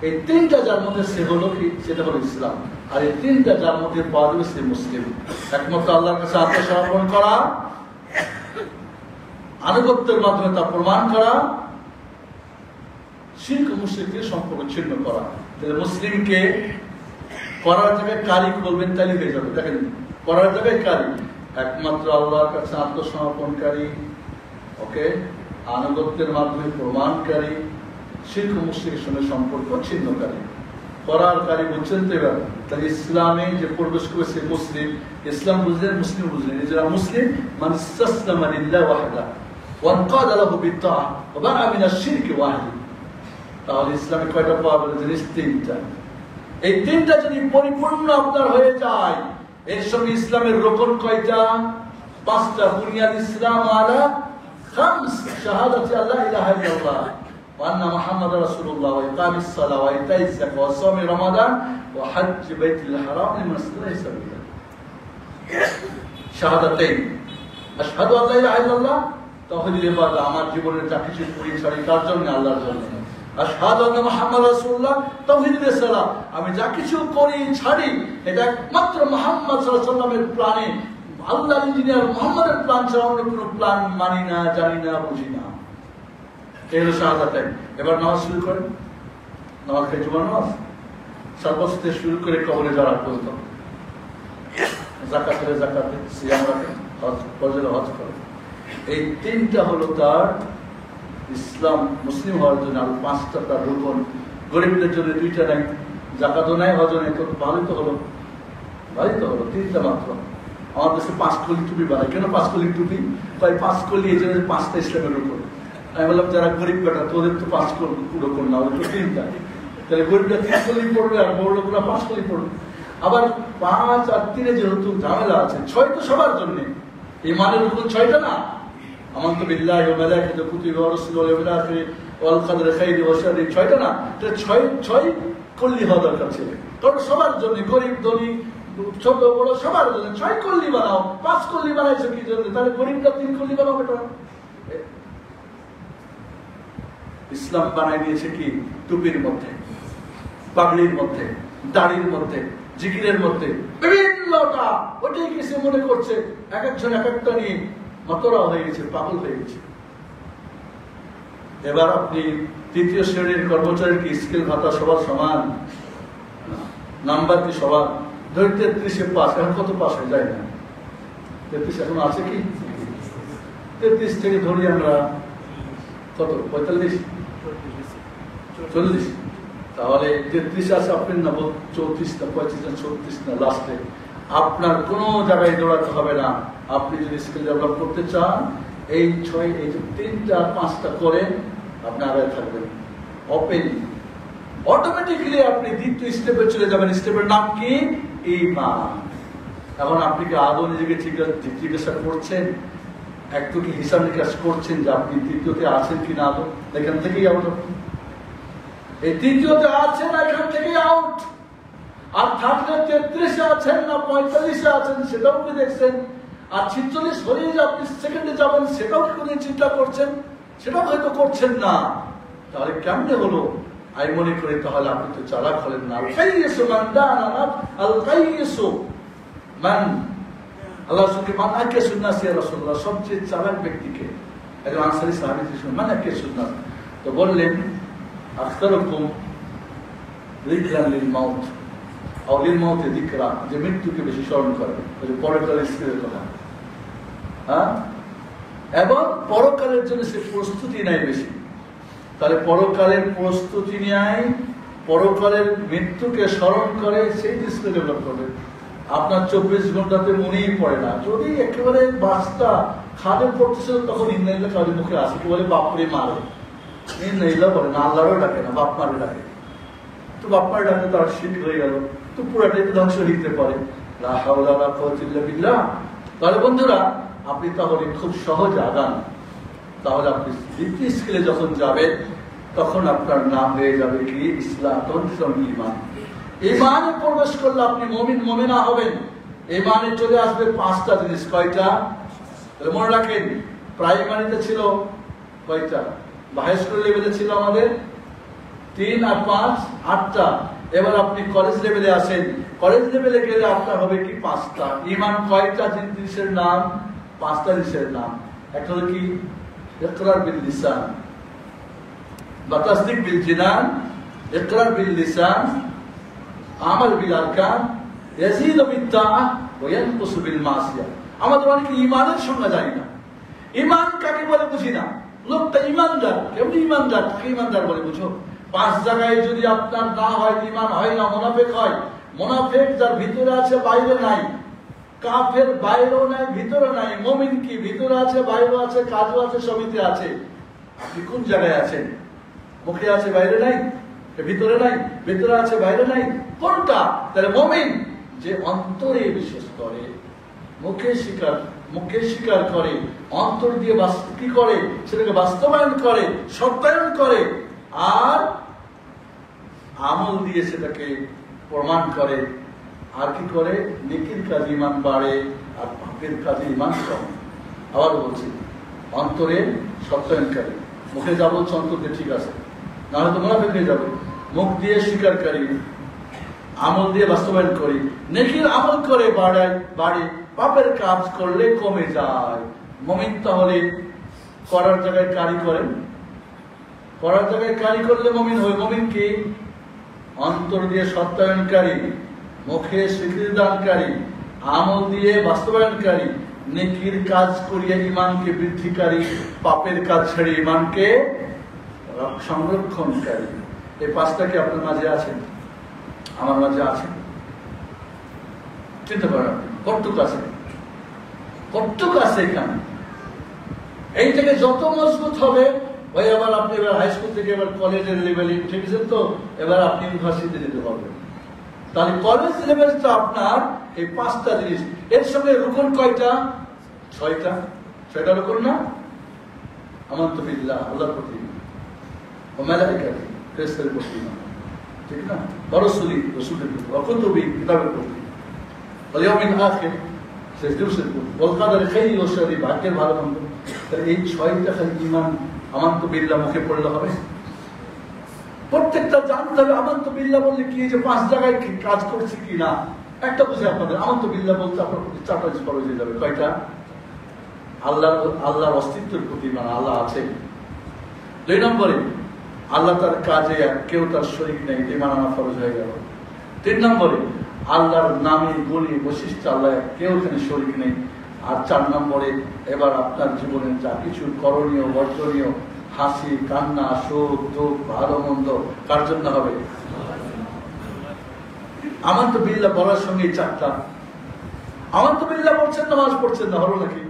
S1: এই 3টা যার মধ্যে সে হলো কি, সেটা হলো ইসলাম। আর এই 3টা যার মধ্যে পাওয়া যাবে সে মুসলিম। একমাত্র আল্লাহর কাছে আত্মসমর্পণ করা, আনুগত্যের মাধ্যমে তা প্রমাণ করা, শিরক ও মুশরিকের সম্পর্ক ছিন্ন করা। তাহলে মুসলিমকে করার জায়গায় কারি বলবেন, তাহলে হয়ে যাবে। দেখেন, করার জায়গায় কারি, একমাত্র আল্লাহর কাছে আত্মসমর্পণকারী, ওকে, আনুগত্যের মাধ্যমে প্রমাণকারী, শিরক ও মুশরিকের সঙ্গে সম্পর্ক ছিন্নকারী। করার কারি বুঝছেন তো? এবার তাহলে ইসলামে যে প্রবেশ করেছে মুসলিম, ইসলাম বুঝলেন, মুসলিম বুঝলেন। যারা মুসলিম, মান ইসতাসলামা লিল্লাহি ওয়াহদা ওয়া আনকাদা লাহু বিত-তাআ ওয়া বা'a মিনাশ শিরকি ওয়াহদি। তাহলে ইসলামে কয়টা পাওয়া গেল? জিনিস 3টা। এই 3টা যদি পরিপূর্ণ আপনার হয়ে যায়, এর সঙ্গে ইসলামের রোকন কয়টা? 5টা। বুনিয়াল ইসলাম আলা 5 শাহাদাতি আল্লা ইলাহা ইল্লাল্লাহ ওয়া আন্না মুহাম্মাদার রাসূলুল্লাহ ওয়া ইকামিস সালাহ ওয়া ইতাইজ যাকাত ওয়া সাওমি রমাদান ওয়া হজ্জ বাইতুল হারাম লিমান ইসতাতা'a সাবিলা। শাহাদাতাইন, আশহাদু আল্লা ইলাহা ইল্লাল্লাহ, তাওহীদুল ইবাদা, আমার জীবনের যা কিছু করি ছাড়ি কার জন্য? আল্লাহর জন্য। আশহাদু আন্না মুহাম্মাদার রাসূলুল্লাহ, তাওহীদুল সালাহ, আমি যা কিছু করি ছাড়ি এটা একমাত্র মুহাম্মদ সাল্লাল্লাহু আলাইহি ওয়াসাল্লামের প্ল্যানে, আল্লাহর ইঞ্জিনিয়ার মুহাম্মাদের প্ল্যান ছাড়া অন্য কোনো প্ল্যান মানি না, জানি না, বুঝি না। এই হলো শাহাদাতাইন। এবার নামাজ শুরু করেন। নামাজ খাই জুমার নামাজ 7 বছর থেকে শুরু করে কবরে যাওয়ার পর্যন্ত যাকাত হলে যাকাত দেন, সিয়াম রাখেন, হজ ফরজে হজ করেন। এই তিনটা হলো তার ইসলাম মুসলিম হওয়ার জন্য। আর পাঁচটা তার রুকন। গরিবদের জন্য দুইটা নাই, যাকাতও নাই, হজও নাই, তো ভালোই তো হলো, ভালোই তো হলো, তিনটা মাত্র। আমার দেশে 5 কলি টুপি বানায়। কেন 5 কলি টুপি? তাই 5 কলি এই জন্য 5টা ইসলামের রুকন। আমি বললাম যারা গরিব বেটা তোদের তো 5 কলি রুকন না, ওদের তো 3টা। তাহলে গরিবরা 3 কলি পড়বে আর বড় লোকরা 5 কলি পড়বে। আবার 5 আর 3 যেহেতু ঝামেলা আছে, 6 তো সবার জন্য। ইমানের রুকন 6টা না? আমানত বিল্লাহি ওয়া মালাইকাতিহি ওয়া কুতুবিহি ওয়া রুসুলিহি ওয়াল ইয়াউমিল আখির ওয়াল কদরি খাইরি ওয়া শাররি, 6টা না? তাহলে 6 কলি হওয়া দরকার ছিল। কারণ সবার জন্য, গরিব ধনী ছোট বড় সবার জন্য 6 কলি বানাও। 5 কলি বানাইছো কি জন্য? তাহলে গরিবরা 3 কলি বানাও বেটা। ইসলাম বানাই দিয়েছে কি? টুপির মধ্যে, পাগড়ির মধ্যে, দাড়ির মধ্যে, জিকিরের মধ্যে, বিভিন্নটা। ওটাই কিছু মনে করছে এক একজন এক একটা নিয়ে মতরা হয়ে গেছে, পাগল হয়ে গেছে। এবার আপনি 3য় শ্রেণীর কর্মচারীর কি স্কেল ভাতা সবার সমান? নাম্বার কি সবার? ধরি 33-এ পাস। এখন কত পাস হয়ে যায় না? 33 এখন আছে কি? 33 থেকে ধরি আমরা কত, 45, 40। তাহলে 33 আছে আপনার না 34 না 35 না 36 না লাস্টে। আপনার কোনো জায়গায় দৌড়াতে হবে না। আপনি যদি স্কিল ডেভেলপ করতে চান, এই 6, এই যে 3টা 5টা করেন, আপনি আগে থাকবেন ওপেন। অটোমেটিক্যালি আপনি 2য় স্টেপে চলে যাবেন। স্টেপের নাম কি? ঈমান। এখন আপনি কি আদৌ নিজেকে জিজ্ঞাসা করছেন, একটু কি হিসাব নিকাশ করছেন যে আপনি 3য়তে আছেন কি না? আদৌ এখান থেকেই আউট। এই 3য়তে আছেন, এখান থেকেই আউট। আর থাকলে 33-এ আছেন না 45-এ আছেন সেটাও কি দেখছেন? আর 46 হয়ে যে আপনি সেকেন্ডে যাবেন সেটাও কি কোনো চিন্তা করছেন? সেটাও হয়তো করছেন না। তাহলে কেমনে হলো? আমি মনে করি তাহলে আপনি তো চালাক হলেন না। আল্লাহ রাসূলুল্লাহ সবচেয়ে চালাক ব্যক্তিকে একজন আনসারী সাহাবী ছিলেন, মানে কে সুন্নাত। তো বললেন আকসারুকুম যিকরান লিল মাউত আও লিল মাউতি যিকরা, যে মৃত্যুকে বেশি স্মরণ করে, পরকালের স্মৃতির কথা। হ্যাঁ, এবং পরকালের জন্য সে প্রস্তুতি নেয় বেশি। তাহলে পরকালের প্রস্তুতি নেয়, পরকালের মৃত্যুকে স্মরণ করে, সেই দৃষ্টি ডেভেলপ করবে। আপনার 24 ঘন্টাতে মনেই পড়ে না। যদি একেবারে বাসটা খাদে পড়তেছিল তখন ইন্নাইল্লাহ কাজের মুখে আসে, কি বলে বাপরে মারে, ইন্নাইল্লাহ বলে না, আল্লাহরও ডাকে না, বাপ মারে ডাকে। তো বাপ মারে ডাকে তার শিখ হয়ে গেল, তো পুরাটাই তো ধ্বংস লিখতে পারে। লা হাওলা ওয়ালা কুওয়াতা ইল্লা বিল্লাহ। তাহলে বন্ধুরা, আপনি তাহলে খুব সহজ আগান। তাহলে আপনি 2য় স্কেলে যখন যাবেন তখন আপনার নাম হয়ে যাবে কি? ইসলাম। তখন ঈমান। ঈমানে প্রবেশ করলে আপনি মুমিন মুমিনা হবেন। ঈমানে চলে আসবে 5টা জিনিস। কয়টা? তাহলে মনে রাখেন, প্রাইমারিতে ছিল কয়টা? হাই স্কুল লেভেলে ছিল আমাদের 3 আর 5, 8টা। এবার আপনি কলেজ লেভেলে আসেন। কলেজ লেভেলে গেলে আপনার হবে কি? 5টা। ঈমান কয়টা জিনিসের নাম? 5টা জিনিসের নাম। একটা হলো কি? ইকরার বিল লিসান বা তাসদীক বিল জিনান, ইকরার বিল লিসান, আমাল বিল আরকান, ইয়াজিদু বিত তাআহ ওয়া ইয়ানকুসু বিল মাসিয়া। আমাদের অনেকে ঈমানের সংজ্ঞা জানি না। ঈমান কাকে বলে বুঝি না। লোকটা ঈমানদার, কেমন ঈমানদার? কাকে ঈমানদার বলে বুঝো? 5 জায়গায় যদি আপনার না হয়, ঈমান হয় না, মুনাফিক হয়। মুনাফিক যার ভিতরে আছে বাইরে নাই, কাফের বাইরেও নাই ভিতরে নাই। মুমিন কি? ভিতরে আছে, বাইরেও আছে, কাজও আছে, সবইতে আছে। আপনি কোন জায়গায় আছেন? মুখে আছে, বাইরে নাই, ভিতরে নাই, ভিতরে আছে, বাইরে নাই, কোনটা? তাহলে মুমিন যে অন্তরে বিশ্বাস করে, মুখে স্বীকার করে, অন্তর দিয়ে কি করে? সেটাকে বাস্তবায়ন করে, সত্যায়ন করে, আর আমল দিয়ে সেটাকে প্রমাণ করে। আর কি করে? নেকির কাজে ঈমান বাড়ে আর পাপের কাজে ঈমান কমে। আবার বলছি, অন্তরে সত্যায়নকারী, মুখে যা বলছে অন্তর দিয়ে ঠিক আছে, না হলে তো মুনাফিক হয়ে যাবে। মুখ দিয়ে স্বীকারকারী, আমল দিয়ে বাস্তবায়ন করি, নেকির আমল করে বাড়ে, পাপের কাজ করলে কমে যায়। মুমিন তাহলে করার জায়গায় কারি করেন, করার জায়গায় কারি করলে মুমিন হয়। মুমিন কি? অন্তর দিয়ে সত্যায়নকারী, মুখে স্বীকৃতি দানকারী, আমল দিয়ে বাস্তবায়নকারী, নেকির কাজ করিয়া ইমানকে বৃদ্ধিকারী, পাপের কাজ ছেড়ে ইমানকে সংরক্ষণকারী। এই পাঁচটা কি আপনার মাঝে আছে? আমার মাঝে আছে? চিন্তা করেন আপনি কতটুকু আছে, কতটুকু আছে এখানে। এইটাকে যত মজবুত হবে, ওই আবার আপনি এবার হাই স্কুল থেকে এবার কলেজের লেভেলে উঠে গেছেন, তো এবার আপনি ইউনিভার্সিটিতে যেতে পারবেন। তাহলে কলেজ লেভেলটা আপনার এই পাঁচটা জিনিস। এর সঙ্গে রুকন কয়টা? ছয়টা রুকন না? আমানতু বিল্লাহ, আল্লাহর প্রতি, ও মালাইকাতি, ফেরেশতাদের প্রতি, ঠিক না? রাসূলি, রাসূলের প্রতি, ওয়া কুতুবি, কিতাবের প্রতি, ওয়াল ইয়াউমিল আখির, শেষ দিবসের প্রতি, ওয়াল কাদারি খাইরি ওয়া শাররি, ভাগ্যের ভালো মন্দ। তাহলে এই ছয়টা খালি ঈমান আমানতু বিল্লাহ মুখে পড়লে হবে? প্রত্যেকটা জানতে হবে আমানতু বিল্লাহ বললে কি, যে 5 জায়গায় কাজ করছে কি না। একটা বুঝে আপনাদের, আমানতু বিল্লাহ বলতে আপনার প্রতি 4টা জিনিস খরচ হয়ে যাবে। কয়টা? আল্লাহর অস্তিত্বের প্রতি, মানে আল্লাহ আছে। 2 নম্বরে আল্লাহ তার কাজে কেউ তার শরীক নেই, এই মানানো খরচ হয়ে গেল। 3 নম্বরে আল্লাহর নামে গুণে বৈশিষ্ট্য, আল্লাহ কেউ এখানে শরীক নেই। আর 4 নম্বরে এবার আপনার জীবনে যা কিছু করণীয় বর্জনীয়, হাসি কান্না সুখ দুঃখ ভালো মন্দ, কার জন্য হবে? আমানতু বিল্লাহ বলার সঙ্গে 4টা। আমানতু বিল্লাহ বলছেন, নামাজ পড়ছেন না, হলো নাকি?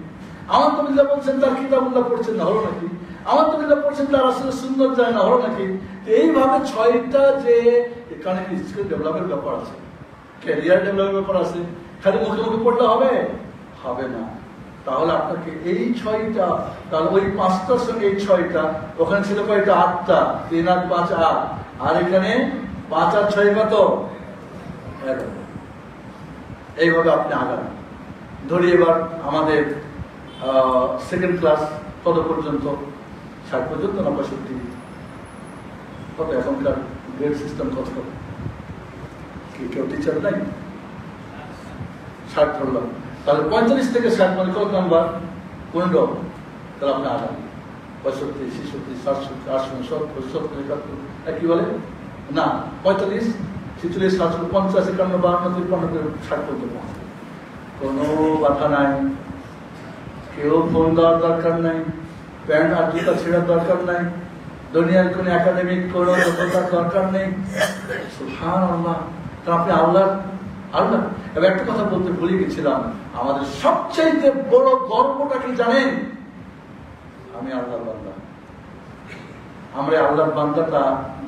S1: আমানতু বিল্লাহ বলছেন, তার কিতাবুল্লাহ পড়ছেন না, হলো নাকি? আমানতু বিল্লাহ পড়ছেন, তার রাসূলের সুন্নাত জানেন না, হলো নাকি? এইভাবে 6টা, যে এখানে স্কিল ডেভেলপের ব্যাপার আছে, ক্যারিয়ার ডেভেলপের ব্যাপার আছে। খালি মুখে মুখে পড়লে হবে? হবে না। তাহলে আপনাকে এই 6টা, তাহলে ওই 5টার সঙ্গে এই 6টা, ওখানে ছিল কয়টা? 8টা। 3 আর 5 8, আর এখানে 5 আর 6 কত? 11। এইভাবে আপনি আগান। ধরি এবার আমাদের সেকেন্ড ক্লাস কত পর্যন্ত? 60 পর্যন্ত না 65? কত এখনকার গ্রেড সিস্টেম? কত কি কেউ টিচার নাই? 60 ধরলাম। তাহলে 45 থেকে 60 মানে কত নাম্বার? 15। তাহলে আপনি আগান 65 66 67 68 70 70 71, কি বলে না 45 46 47 50 51 52 53 60 পর্যন্ত। কোনো বাধা নাই, কেউ ফোন দেওয়ার দরকার নাই, প্যান্ট আর জুতা ছেঁড়ার দরকার নাই, দুনিয়ার কোন একাডেমিক কোনো দক্ষতার দরকার নেই। সুবহানাল্লাহ। তা আপনি আল্লাহ। এবার একটা কথা বলতে ভুলে গেছিলাম, আমাদের সবচেয়ে বড় গর্বটা কি জানেন? আমি আল্লাহর বান্দা। আমরা আল্লাহর বান্দাটা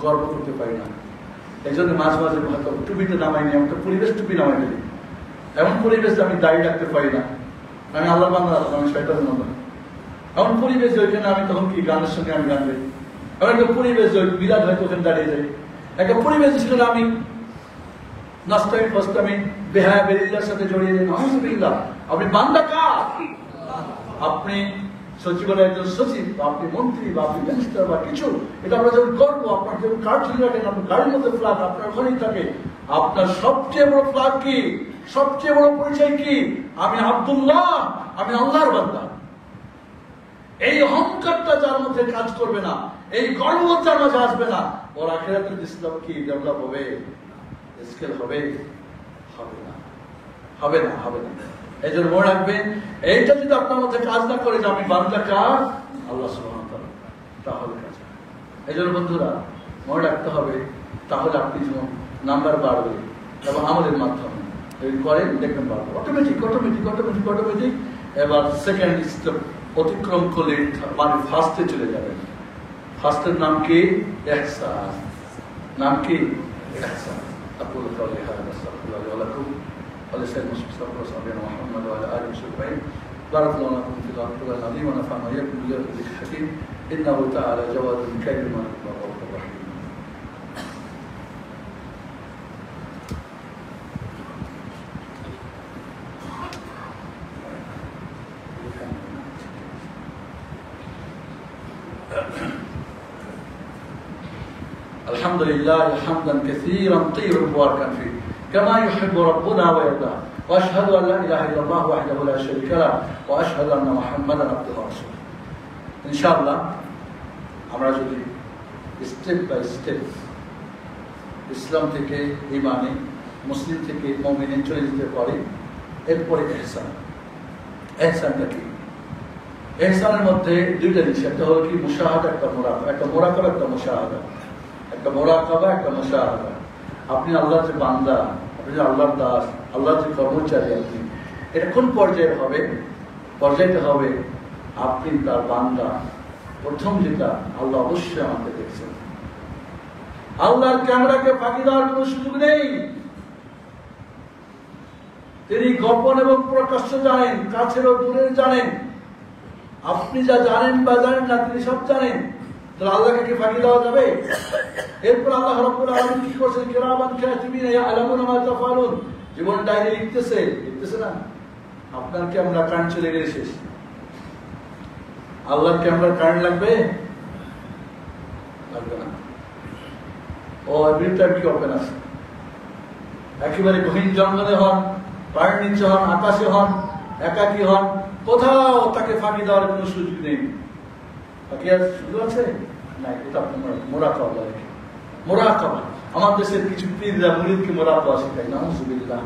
S1: গর্ব করতে পারি না। এই জন্য মাঝে মাঝে হয়তো টুপিতে নামাই নি, আমি তো পরিবেশ টুপি নামাই দিই। এমন পরিবেশ আমি দাড়ি রাখতে পারি না, আমি আল্লাহর বান্দা, আমি শয়তানের বান্দা। এমন পরিবেশ ওইখানে আমি তখন কি গানের সঙ্গে আমি গান গাই। এমন একটা পরিবেশ বিলাদ হয়তো ওখানে দাঁড়িয়ে যাই। একটা পরিবেশ ছিল আমি নাস্তামি ফাস্তামি বেহায়া বেরিল্লার সাথে জড়িয়ে যাই। আলহামদুলিল্লাহ। আপনি বান্দা কার? আপনি সচিবালয়ের একজন সচিব, বা আপনি মন্ত্রী, বা আপনি মিনিস্টার, বা কিছু, এটা আমরা যখন করবো, আপনার যখন কার্ড ঝুলে রাখেন, আপনার গাড়ির মধ্যে ফ্ল্যাগ আপনার ওখানেই থাকে। আপনার সবচেয়ে বড় ফ্ল্যাগ কি? সবচেয়ে বড় পরিচয় কি? আমি আব্দুল্লাহ, আমি আল্লাহর বান্দা। এই অহংকারটা যার মধ্যে কাজ করবে না, এই গর্ব যার মাঝে আসবে না, ওর আখিরাতের ইসলাম কি ডেভেলপ হবে? স্কেল হবে? হবে না, হবে না, হবে না। এই জন্য মনে রাখবেন, এইটা যদি আপনার মধ্যে কাজ না করে যে আমি বান্দা কার? আল্লাহ সুবহানাহু ওয়া তাআলা, তাহলে কাজ। এই জন্য বন্ধুরা মনে রাখতে হবে, তাহলে আপনি যেমন নাম্বার বাড়বে এবং আমাদের মাধ্যমে করেন, দেখবেন বাড়বে অটোমেটিক অটোমেটিক অটোমেটিক অটোমেটিক। এবার সেকেন্ড স্টেপ অতিক্রম করলে মানে ফার্স্টে চলে যাবেন। ফার্স্টের নাম কি? ইহসান। নাম কি? ইহসান। أقول قولي هذا أستغفر الله لي ولكم ولسائر المسلمين استغفر الله محمد وعلى آله وصحبه أجمعين. بارك الله لكم في القرآن العظيم ونفعنا وإياكم بالذكر الحكيم إنه تعالى جواد كريم غفور رحيم. الحمد لله حمدا كثيرا طيبا مباركا فيه كما يحب ربنا ويرضاه واشهد ان لا اله الا الله وحده لا شريك له واشهد ان محمدا عبده ورسوله. ইনশাআল্লাহ আমরা যদি স্টেপ বাই স্টেপ ইসলাম থেকে ঈমানে, মুসলিম থেকে মুমিনে চলে যেতে পারি, এরপরে এহসান। এহসানটা কি? এহসানের মধ্যে দুইটা জিনিস, একটা হলো কি মুশাহাদা, একটা মুরাকাবা। একটা মুরাকাবা, একটা মুশাহাদা। একটা মুরাকাবা, একটা মুশাহাদা। আপনি আল্লাহর যে বান্দা, আপনি যে আল্লাহর দাস, আল্লাহর যে কর্মচারী, আপনি এটা কোন পর্যায়ের হবে? পর্যায়টা হবে আপনি তার বান্দা। প্রথম যেটা, আল্লাহ অবশ্যই আমাকে দেখছেন। আল্লাহর ক্যামেরাকে ফাঁকি দেওয়ার কোন সুযোগ নেই। তিনি গোপন এবং প্রকাশ্য জানেন, কাছের ও দূরের জানেন। আপনি যা জানেন বা জানেন না, তিনি সব জানেন। তাহলে আল্লাহকে কি ফাঁকি দেওয়া যাবে? এরপর আল্লাহ রাব্বুল আলামিন কি করছেন? কিরামান কাতিবিন ইয়ালামুনা মা তাফআলুন। জীবন ডায়েরি লিখতেছে না? আপনার ক্যামেরা কারেন্ট চলে গেলে শেষ। আল্লাহর ক্যামেরার কারেন্ট লাগবে না। ও এভরি টাইম কি ওপেন আছে। একেবারে গহীন জঙ্গলে হন, পায়ের নিচে হন, আকাশে হন, একাকী হন, কোথাও তাকে ফাঁকি দেওয়ার কোনো সুযোগ নেই। ফাঁকি আর সুযোগ আছে না? এটা আপনার মুরাকাবা। মুরাকাবা আমার দেশের কিছু পীররা মুরিদকে মুরাকাবা শেখায়। নাউযুবিল্লাহ।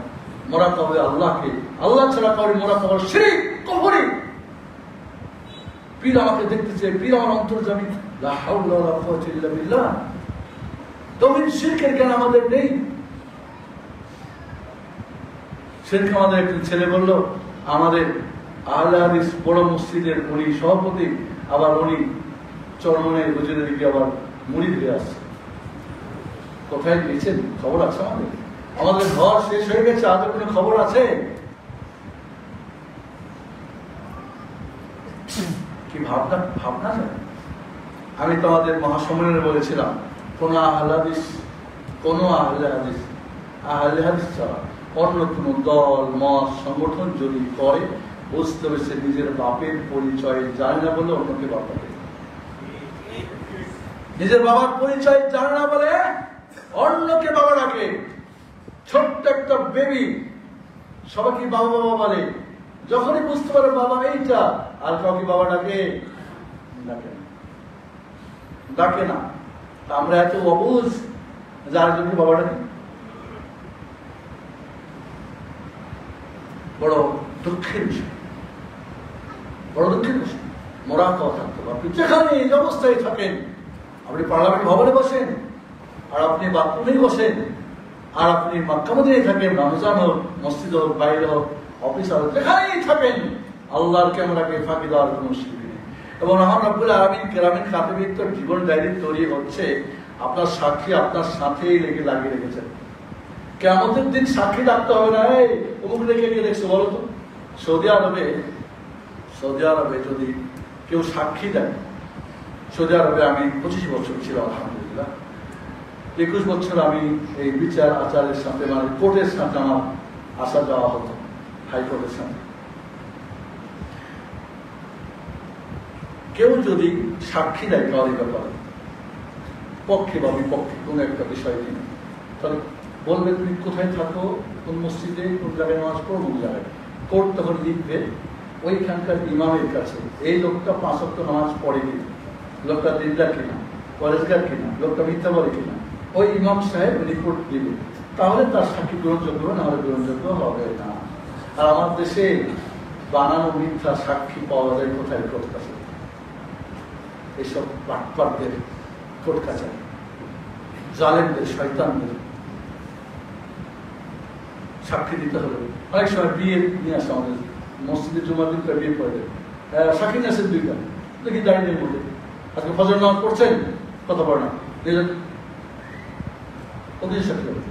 S1: মুরাকাবা আল্লাহকে, আল্লাহ ছাড়া কাউকে মুরাকাবা শিরক, কুফরি। পীর আমাকে দেখতেছে, পীর আমার অন্তর্যামী। লা হাওলা ওয়ালা কুওয়াতা ইল্লা বিল্লাহ। তবে শিরকের জ্ঞান আমাদের নেই। সেদিন আমাদের একজন ছেলে বলল, আমাদের আহলে হাদিস বড় মসজিদের উনি সভাপতি, আবার উনি চরমনে হুজুরের দিকে আবার মুরিদ হয়ে আসছে। কোথায় গিয়েছেন খবর আছে? আমাদের ঘর শেষ হয়ে গেছে, আজও কোনো খবর আছে? কি ভাবনা যায়। আমি তো আমাদের মহাসম্মেলনে বলেছিলাম, কোন আহলে হাদিস ছাড়া অন্য কোন দল, মত, সংগঠন যদি করে, বুঝতে হবে সে নিজের বাপের পরিচয় জানে না বলে অন্যকে বাপ ডাকে। নিজের বাবার পরিচয় জানে না বলে অন্যকে বাবা ডাকে। ছোট্ট একটা বেবি সবাইকে বাবা বাবা বলে, যখনই বুঝতে পারে বাবা এইটা, আর কাউকে বাবা ডাকে না। আমরা এত অবুঝ যার জন্য বাবা ডাকে। বড় দুঃখের বিষয়, বড় দুঃখের বিষয়। মুরাকাবা থাকতে হবে। আপনি যেখানে এই অবস্থায় থাকেন, আপনি পার্লামেন্ট ভবনে বসেন, আর আপনি বাথরুমেই বসেন, আর আপনি মক্কা মদিনায় থাকেন, রমজান হোক, মসজিদ হোক, বাইরে হোক, অফিস হোক, যেখানেই থাকেন, আল্লাহর ক্যামেরাকে ফাঁকি দেওয়ার কোনো সুযোগ নেই। এবং রহমান রব্বুল আলামিন কেরামিন কাতিবিন তো জীবন ডায়েরি তৈরি হচ্ছে, আপনার সাক্ষী আপনার সাথেই লাগিয়ে রেখেছেন। কিয়ামতের দিন সাক্ষী রাখতে হবে না, এই অমুক রেখে কে দেখছো বলো তো। সৌদি আরবে যদি কেউ সাক্ষী দেয়, সৌদি আরবে আমি 25 বছর ছিলাম আলহামদুলিল্লাহ। 21 বছর আমি এই বিচার আচারের সাথে, মানে কোর্টের সাথে আমার আসা যাওয়া হতো, হাইকোর্টের সাথে। কেউ যদি সাক্ষী দেয় কারোর ব্যাপারে, পক্ষে বা বিপক্ষে কোনো একটা বিষয় নিয়ে, তাহলে বলবে তুমি কোথায় থাকো, কোন মসজিদে, কোন জায়গায় নামাজ পড়ো, কোন জায়গায়। কোর্ট তখন লিখবে ওইখানকার ইমামের কাছে, এই লোকটা 5 ওয়াক্ত নামাজ পড়ে কিনা, লোকটা দিনদার কিনা, পরেজগার কিনা, লোকটা মিথ্যা বলে কিনা, ওই ইমাম সাহেব রিপোর্ট দিবে। তাহলে তার সাক্ষী গ্রহণযোগ্য হবে, নাহলে গ্রহণযোগ্য হবে না। আর আমার দেশে বানানো মিথ্যা সাক্ষী পাওয়া যায় কোথায়? কোর্ট কাছারি। এইসব বাটপারদের কোর্ট কাছারি, জালেমদের, শয়তানদের সাক্ষী দিতে হলে অনেক সময় বিয়ে নিয়ে আসে আমাদের মসজিদের জুমার দিন বিয়ে করে দেয়, সাক্ষী নিয়ে আসেন 2টা, দেখি দাঁড়িয়ে বলে আজকে ফজর নামাজ পড়ছেন, কথা বলে না, ওদের সাক্ষী হবে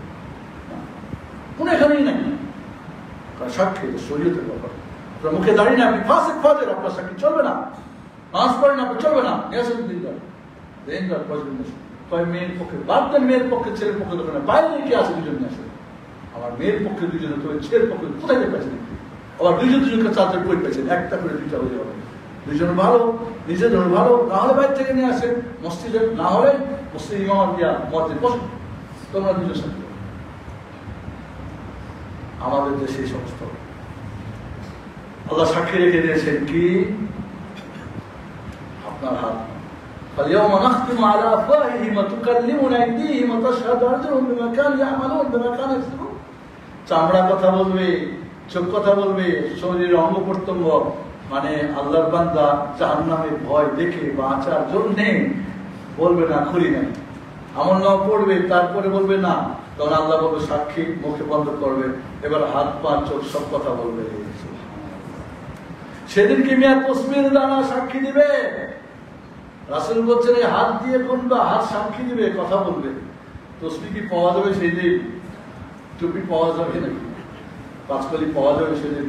S1: কোনো এখানেই নাই। সাক্ষী শরীয়তের ব্যাপার, আপনার মুখে দাঁড়িয়ে না, আপনি ফাজের আপনার সাক্ষী চলবে না, নামাজ পড়েন আপনি চলবে না, নিয়ে আসেন দিনদার কয় মেয়ের পক্ষে বাদ দেন, মেয়ের পক্ষে ছেলের পক্ষে দেখে না, বাইরে কি আছে 2জন নিয়ে আসে। আমার মেয়ের পক্ষে 2জনে, তো ছেলের পক্ষে কোথায় পেয়েছেন? আবার 2জনকে 4জন বই পেয়েছেন, একটা করে 2টা হয়ে যাবে। 2জন ভালো, নিজের জন্য ভালো, না হলে বাইরে থেকে নিয়ে আসেন মসজিদে, না হলে মসজিদ ইমাম দিয়া মসজিদ বসুন, তোমরা 2জন সাথে। আমাদের দেশে এই সমস্ত আল্লাহ সাক্ষী রেখে দিয়েছেন কি? আপনার হাত। فاليوم نختم على أفواههم وتكلمنا أيديهم وتشهد أرجلهم بما كانوا يعملون بما كانوا يكسبون। চামড়া কথা বলবে, চোখ কথা বলবে, শরীরের অঙ্গ প্রত্যঙ্গ মানে আল্লাহর বান্দা জাহান্নামের ভয় দেখে বাঁচার জন্যে বলবে না খুলি নাই, আমলনামা পড়বে, তারপরে বলবে না, তখন আল্লাহ বলবে সাক্ষী, মুখে বন্ধ করবে, এবার হাত পা চোখ সব কথা বলবে। সেদিনকে মিয়া তসবির দানা সাক্ষী দিবে। রাসূল বলছেন এই হাত দিয়ে গুনবা, হাত সাক্ষী দিবে, কথা বলবে। তসবি কি পাওয়া যাবে সেই দিন? টুপি পাওয়া যাবে নাকি? পাঁচকলি পাওয়া যাবে সেদিন?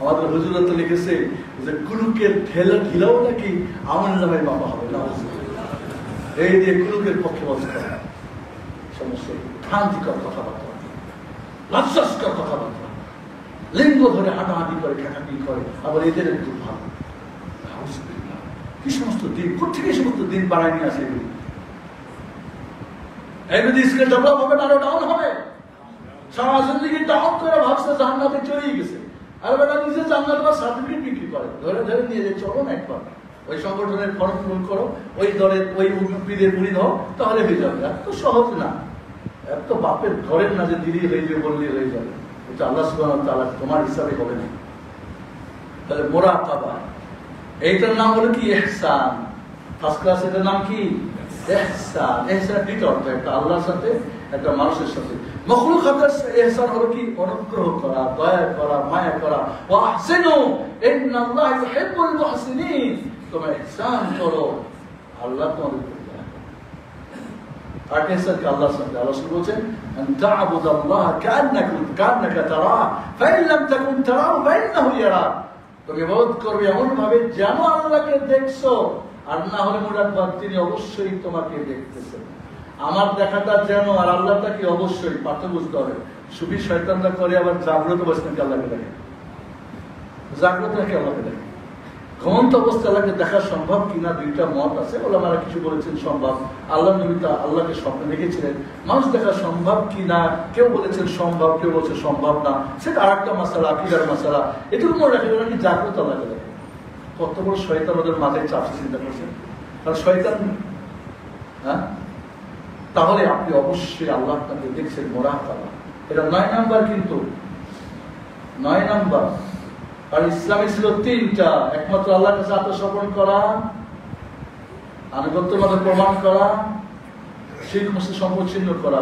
S1: আমাদের হুজুরা তো লিখেছে যে কুলুকের ঢিলাও নাকি আমল নামায় মাপা হবে না। এই দিয়ে কুলুকের পক্ষে বলতে সমস্যা, ভ্রান্তিকর কথাবার্তা, লজ্জাস্কর কথাবার্তা, লিঙ্গ ধরে হাঁটাহাঁটি করে, খেটাকি করে, আবার এদের একটু ভালো। কি সমস্ত দিন, কোথেকে সমস্ত দিন বাড়ায় নিয়ে আসে এগুলি? এগুলি স্কেল ডেভেলপ হবে না, আরো ডাউন হবে। সারা জিন্দেগি ডাউন করে ভাবছে জান্নাতে চলেই গেছে, আর বেটা নিজে জান্নাত বা সার্টিফিকেট বিক্রি করে, ধরে ধরে নিয়ে যে চলো না একবার ওই সংগঠনের ফর্ম পূরণ করো, ওই দলের ওই পীরের মুড়ি দাও, তাহলে হয়ে যাবে। এত সহজ না, এত বাপের ঘরের না যে দিদি হয়ে যাবে বললে হয়ে যাবে। এটা আল্লাহ সুবহানাহু ওয়া তাআলা তোমার হিসাবে হবে না। তাহলে মুরাকাবা, এইটার নাম হলো কি ইহসান। ফার্স্ট ক্লাস এটার নাম কি ইহসান। ইহসান দুইটা অর্থ, একটা আল্লাহর সাথে, একটা মানুষের সাথে। মখলুকাতের ইহসান হলো কি অনুগ্রহ করা, দয়া করা, মায়া করা। ওয়া আহসিনু ইন্নাল্লাহা ইউহিব্বুল মুহসিনিন, তোমরা ইহসান করো, আল্লাহ তোমাদের প্রতি দয়া করে। আর ইহসান কি আল্লাহর সাথে? আল্লাহ বলেছেন আন তা'বুদাল্লাহা কান্নাকা তারাহু ফাইন লাম তাকুন তারাহু ফাইন্নাহু ইয়ারাক। তুমি ইবাদত করবে এমন ভাবে যেন আল্লাহকে দেখছো, আর না হলে মুরাদবাদ তিনি অবশ্যই তোমাকে দেখতেছেন। আমার দেখাটা যেন আর আল্লাহটা কি অবশ্যই পার্থক্য বুঝতে হবে। সুবি শয়তানরা করে আবার জাগ্রত অবস্থাকে আল্লাহকে দেখে, জাগ্রত রাখে আল্লাহকে দেখে। ঘুমন্ত অবস্থা আল্লাহকে দেখা সম্ভব কিনা দুইটা মত আছে, ওলামারা কিছু বলেছেন সম্ভব। আল্লাহ নবী আল্লাহকে স্বপ্নে দেখেছিলেন। মানুষ দেখা সম্ভব কিনা কেউ বলেছেন সম্ভব, কেউ বলছে সম্ভব না, সেটা আর একটা মাসালা, আকীদার মাসালা। এটুকু মনে রাখে নাকি জাগ্রত আল্লাহকে দেখে। কত বড় শয়তান ওদের মাথায় চাপছে, চিন্তা করছেন? কারণ শয়তান, হ্যাঁ, তাহলে আপনি অবশ্যই আল্লাহ আপনাকে দেখছেন, মুরাকাবা। এটা 9 নাম্বার, কিন্তু 9 নাম্বার। আর ইসলামে ছিল 3টা, একমাত্র আল্লাহর কাছে আত্মসমর্পণ করা, আনুগত্যের মধ্যে প্রমাণ করা, শিরক মুশরিক সম্পর্ক করা।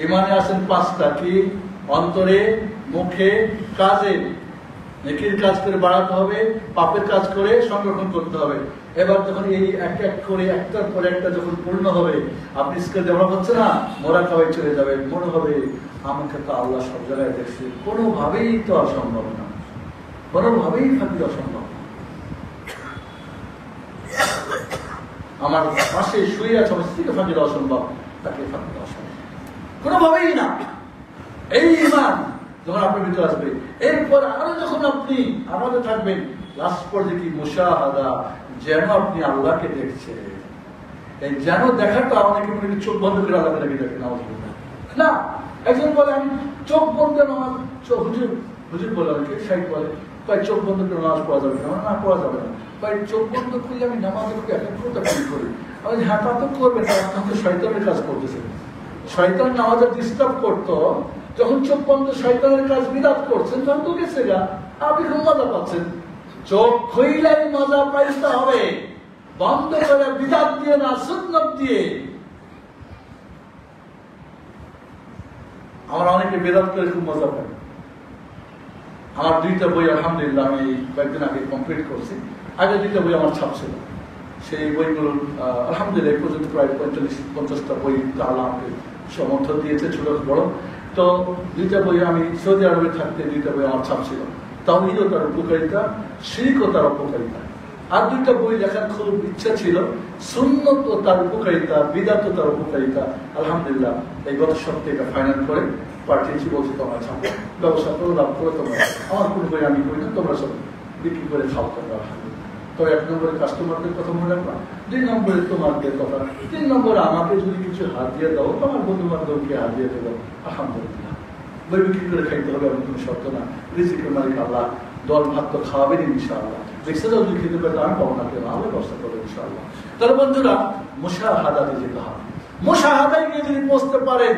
S1: ঈমানে আছেন 5টা, কি? অন্তরে, মুখে, কাজে। নেকির কাজ করে বাড়াতে হবে, পাপের কাজ করে সংরক্ষণ করতে হবে। এবার যখন এই এক এক করে একটার পর একটা যখন পূর্ণ হবে, আপনি স্কেল ডেভেলপ হচ্ছে না, মুরাকাবায় চলে যাবে। মনে হবে আমাকে তো আল্লাহ সব জায়গায় দেখছে, কোনোভাবেই তো অসম্ভব না, কোনোভাবেই ফাঁকি অসম্ভব। আমার পাশে শুয়ে আছে, আমার স্ত্রীকে ফাঁকি দেওয়া অসম্ভব, তাকে ফাঁকি দেওয়া অসম্ভব, কোনোভাবেই না। এই ঈমান যখন আপনার ভিতরে আসবে, এরপর আরো যখন আপনি আমাদের থাকবেন, লাস্ট পর্যায়ে কি মুশাহাদা, যেন আপনি আল্লাহকে দেখছেন। এই যেন দেখাটা অনেকে মনে চোখ বন্ধ করে আল্লাহকে দেখে না। একজন বলে আমি চোখ বন্ধ নামাজ, হুজুর বলে অনেকে শাইখ বলে, কয় চোখ বন্ধ করে নামাজ পড়া যাবে না, না পড়া যাবে না। কয় চোখ বন্ধ করলে আমি নামাজের একাগ্রতা করি। আমি হ্যাঁ, তা তো করবে না, আপনার তো শয়তানের কাজ করতেছে। শয়তান নামাজের ডিস্টার্ব করতো, যখন চোখ বন্ধ শয়তানের কাজ বিরাট করছেন, তখন তো গেছে গা, আপনি খুব মজা পাচ্ছেন। চোখ খুইলাই মজা পাইতে হবে, বন্ধ করে বিদাত দিয়ে না, সুন্নত দিয়ে। আমরা অনেকে বেদাত করে খুব মজা পাই। আমার 2টা বই আলহামদুলিল্লাহ আমি কয়েকদিন আগে কমপ্লিট করছি। আগে 2টা বই আমার ছাপ ছিল, সেই বইগুলো আলহামদুলিল্লাহ এই পর্যন্ত প্রায় 45-50টা বই আল্লাহ আমাকে সমর্থন দিয়েছে, ছোট বড়। তো 2টা বই আমি সৌদি আরবে থাকতে 2টা বই আমার ছাপ ছিল, তাওহীদ ও তার উপকারিতা, শিরক ও তার উপকারিতা। আর 2টা বই লেখার খুব ইচ্ছা ছিল, সুন্নত ও তার উপকারিতা, বিদআত ও তার উপকারিতা। আলহামদুলিল্লাহ এই গত সপ্তাহে এটা ফাইনাল করে পাঠিয়েছি, বলছি তোমরা ছাপো, ব্যবসা করো, লাভ করো তোমরা। আমার কোনো বই আমি করি না, তোমরা সব বিক্রি করে খাও তোমরা। তো 1 নম্বরে কাস্টমারদের কথা মনে রাখবা, 2 নম্বরে তোমাদের কথা, 3 নম্বরে আমাকে যদি কিছু হাতিয়ে দাও, তোমার বন্ধু বান্ধবকে হাতিয়ে দেবো। আলহামদুলিল্লাহ বই বিক্রি করে খাইতে হবে এমন কোনো শর্ত না। রিজিকের মালিক আল্লাহ, দল ভাত তো খাওয়াবেন ইনশাআল্লাহ। রিক্সাটাও যদি খেতে পারে আমি পাবো না, কেন আল্লাহ ব্যবস্থা করবো ইনশাআল্লাহ। তাহলে বন্ধুরা মুশাহাদাতে যেতে হবে। মুশাহাদায় গিয়ে যদি পৌঁছতে পারেন,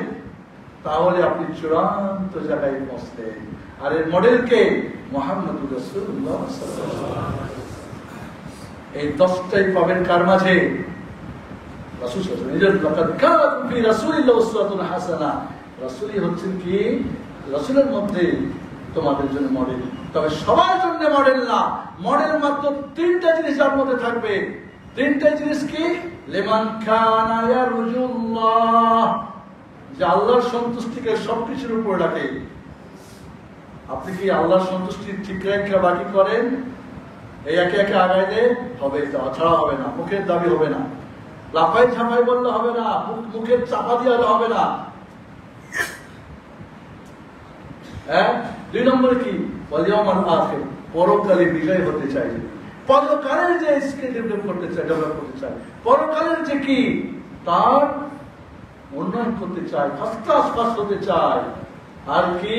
S1: তাহলে আপনি চূড়ান্ত জায়গায় পৌঁছলেন। আর এর মডেল কে? মুহাম্মদুর রাসূলুল্লাহ সাল্লাল্লাহু আলাইহি ওয়াসাল্লাম। এই 10টাই পাবেন কার মাঝে? রাসূল সাল্লাল্লাহু আলাইহি ওয়াসাল্লাম। লাকাদ কানা ফি রাসূলিল্লাহি উসওয়াতুন হাসানা। রাসূলই হচ্ছেন কি? রাসূলের মধ্যে তোমাদের জন্য মডেল। তবে সবার জন্য মডেল না, মডেল মাত্র 3টা জিনিস যার মধ্যে থাকবে। 3টা জিনিস কি? লিমান কানা ইয়ারজুল্লাহ, যে আল্লাহর সন্তুষ্টিকে সবকিছুর উপর রাখে। আপনি কি আল্লাহর সন্তুষ্টি ঠিক রেখে বাকি করেন? এই একে একে আগাইলে হবে, ছাড়া হবে না, মুখের দাবি হবে না, লাফাই ঝাঁপাই বললে হবে না, মুখের চাপা দিয়ে হবে না। হ্যাঁ, 2 নম্বরে কি? ওয়ালিয়াউমাল আখির, পরকালে বিজয় হতে চাই, পরকালের যে স্কিল ডেভেলপ করতে চাই, পরকালের যে কি তার উন্নয়ন করতে চাই, ফার্স্ট ক্লাস পাস হতে চাই। আর কি?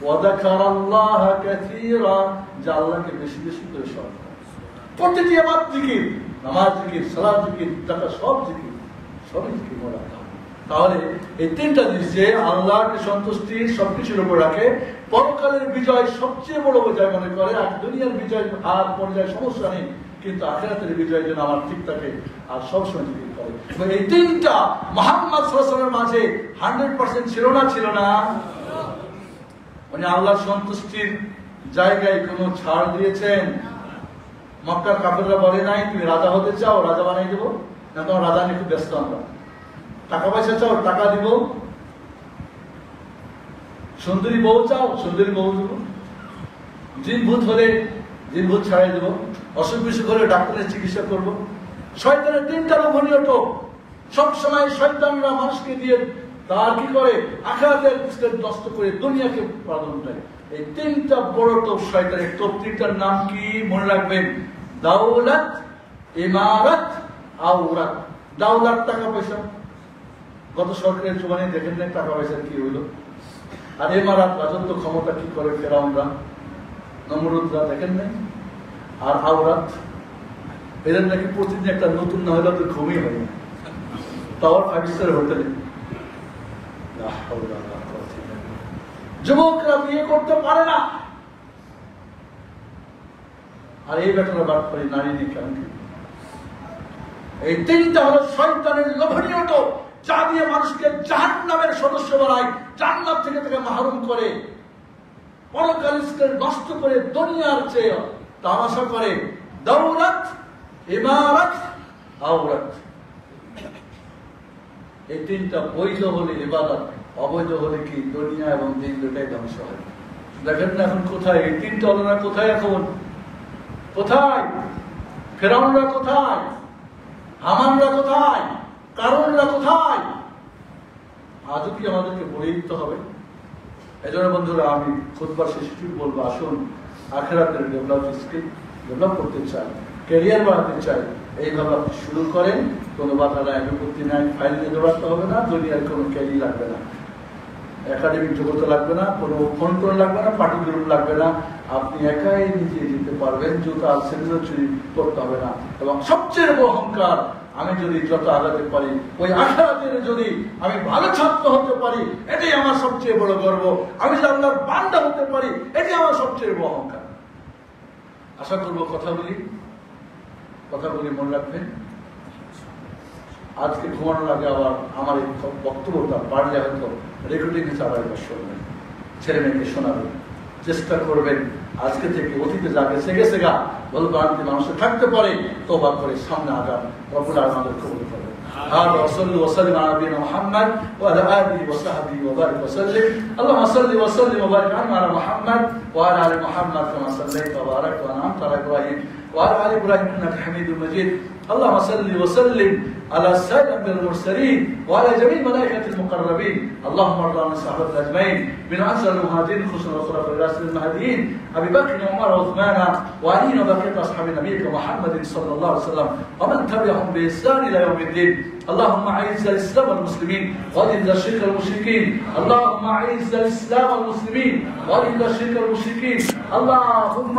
S1: ওয়াযাকারাল্লাহ কাসীরা, যা আল্লাহকে বেশি বেশি করে স্মরণ করে। প্রতিটি আমার জিকির, নামাজ জিকির, সালাত জিকির, টাকা সব জিকির, সবই জিকির বলা। তাহলে এই 3টা জিনিস, যে আল্লাহকে সন্তুষ্টি সবকিছুর উপর রাখে, পরকালের বিজয় সবচেয়ে বড় বিজয় মনে করে, আর দুনিয়ার বিজয় আর পর্যায়ে সমস্যা নেই, কিন্তু আখিরাতের বিজয়ের জন্য আমার ঠিক থাকে, আর সবসময় জিকির করে। এই 3টা মুহাম্মদ সাল্লাল্লাহু আলাইহি ওয়াসাল্লামের মাঝে 100% ছিল না? ছিল না? মানে আল্লাহর সন্তুষ্টির জায়গায় কোনো ছাড় দিয়েছেন? মক্কার কাফেররা বলে নাই তুমি রাজা হতে চাও, রাজা বানাই দেবো না, তোমার রাজা নিয়ে খুব ব্যস্ত আমরা। টাকা পয়সা চাও, টাকা দিব। সুন্দরী বউ চাও, সুন্দরী বউ দেবো। জিন ভূত হলে জিন ভূত ছাড়াই দেবো। অসুখ বিসুখ হলে ডাক্তারের চিকিৎসা করবো। শয়তানের 3টা লোভনীয় টোপ। সবসময় শয়তানরা মানুষকে দিয়ে তার কি করে? আখিরাতের নষ্ট করে দুনিয়াকে প্রাধান্য দেয়। এই 3টা বড় টোপ শয়তানের টোপ। 3টার নাম কি মনে রাখবেন? দাওলাত, ইমারত, আওরাত। দাওলাত টাকা পয়সা, গত সরকারের জমানে দেখেন না টাকা পয়সার কি হইলো। আর ইমারত রাজত্ব ক্ষমতা কি করে ফেরাউনরা, নমরুদরা, দেখেন নাই? আর আওরাত, এদের নাকি প্রতিদিন একটা নতুন না হলে তো ঘুমই হয় না, তাও 5 স্টার হোটেলে। যুবকরা বিয়ে করতে পারে না, আর এই বেটারা বাদ করি নারী নিয়ে কেন? এই 3টা হলো শয়তানের লোভনীয় টোপ, যা দিয়ে মানুষকে জাহান্নামের সদস্য বানায়, জান্নাত থেকে তাকে মাহরুম করে, পরকালকে নষ্ট করে, দুনিয়ার চেয়ে তামাশা করে। দাওলাত, ইমারত, আওরাত। এই 3টা বৈধ হলে ইবাদত, অবৈধ হলে কি দুনিয়া এবং দিন দুটাই ধ্বংস হয়। দেখেন না এখন কোথায় এই 3টা হলো না? কোথায় এখন? কোথায় ফেরাউনরা? কোথায় হামানরা? কোথায় কারণরা? কোথায়? আজও কি আমাদেরকে বলে দিতে হবে? এজন্য বন্ধুরা, আমি খুতবার শেষে বলবো, আসুন আখিরাতের ডেভেলপ করতে চাই, ক্যারিয়ার বাড়াতে চাই, এইভাবে আপনি শুরু করেন। কোনো বাধা নাই, বিপত্তি নাই, ফাইল নিয়ে দৌড়াতে হবে না, দুনিয়ার কোনো ক্যারি লাগবে না, একাডেমিক যোগ্যতা লাগবে না, কোনো কন্ট্রোল লাগবে না, পার্টি গ্রুপ লাগবে না। আপনি একাই নিজে যেতে পারবেন, জুতা সেগুলো চুরি করতে হবে না। এবং সবচেয়ে বড় অহংকার, আমি যদি যত আগাতে পারি, ওই আখিরাতের যদি আমি ভালো ছাত্র হতে পারি, এটাই আমার সবচেয়ে বড় গর্ব। আমি যদি আল্লাহর বান্দা হতে পারি, এটাই আমার সবচেয়ে বড় অহংকার। আশা করবো কথাগুলি মনে রাখবেন। আজকে ঘুমানোর আগে আবার আমার এই বক্তব্যটা পারলে হয়তো রেকর্ডিং হিসাবে আবার শুনবেন, ছেলে মেয়েকে শোনাবেন, চেষ্টা করবেন আজকে থেকে অতীতে যা গেছে গেছে গা ভুলভ্রান্তি মানুষের থাকতে পারে, তওবা করে সামনে আগান। রব্বুল আলামিন আমাদের কবুল করবেন। هذا وصلى وسلم على نبينا محمد وعلى اله وصحبه وبارك وسلم. اللهم صل وسلم وبارك على محمد وعلى ال محمد كما صليت وباركت وانعمت على ابراهيم وعلى ال ابراهيم انك حميد مجيد. اللهم صل وسلم على سيد المرسلين وعلى جميع الملائكه المقربين. اللهم ارض عن الصحابه اجمعين من انصار المهاجرين خصوصا الخلفاء الراشدين المهديين ابي بكر وعمر وعثمان وعلي وبقيه اصحاب نبيك محمد صلى الله عليه وسلم ومن تبعهم باحسان الى يوم الدين. اللهم اعز الاسلام والمسلمين واذل الشرك المشركين. اللهم اعز الاسلام والمسلمين واذل الشرك المشركين. اللهم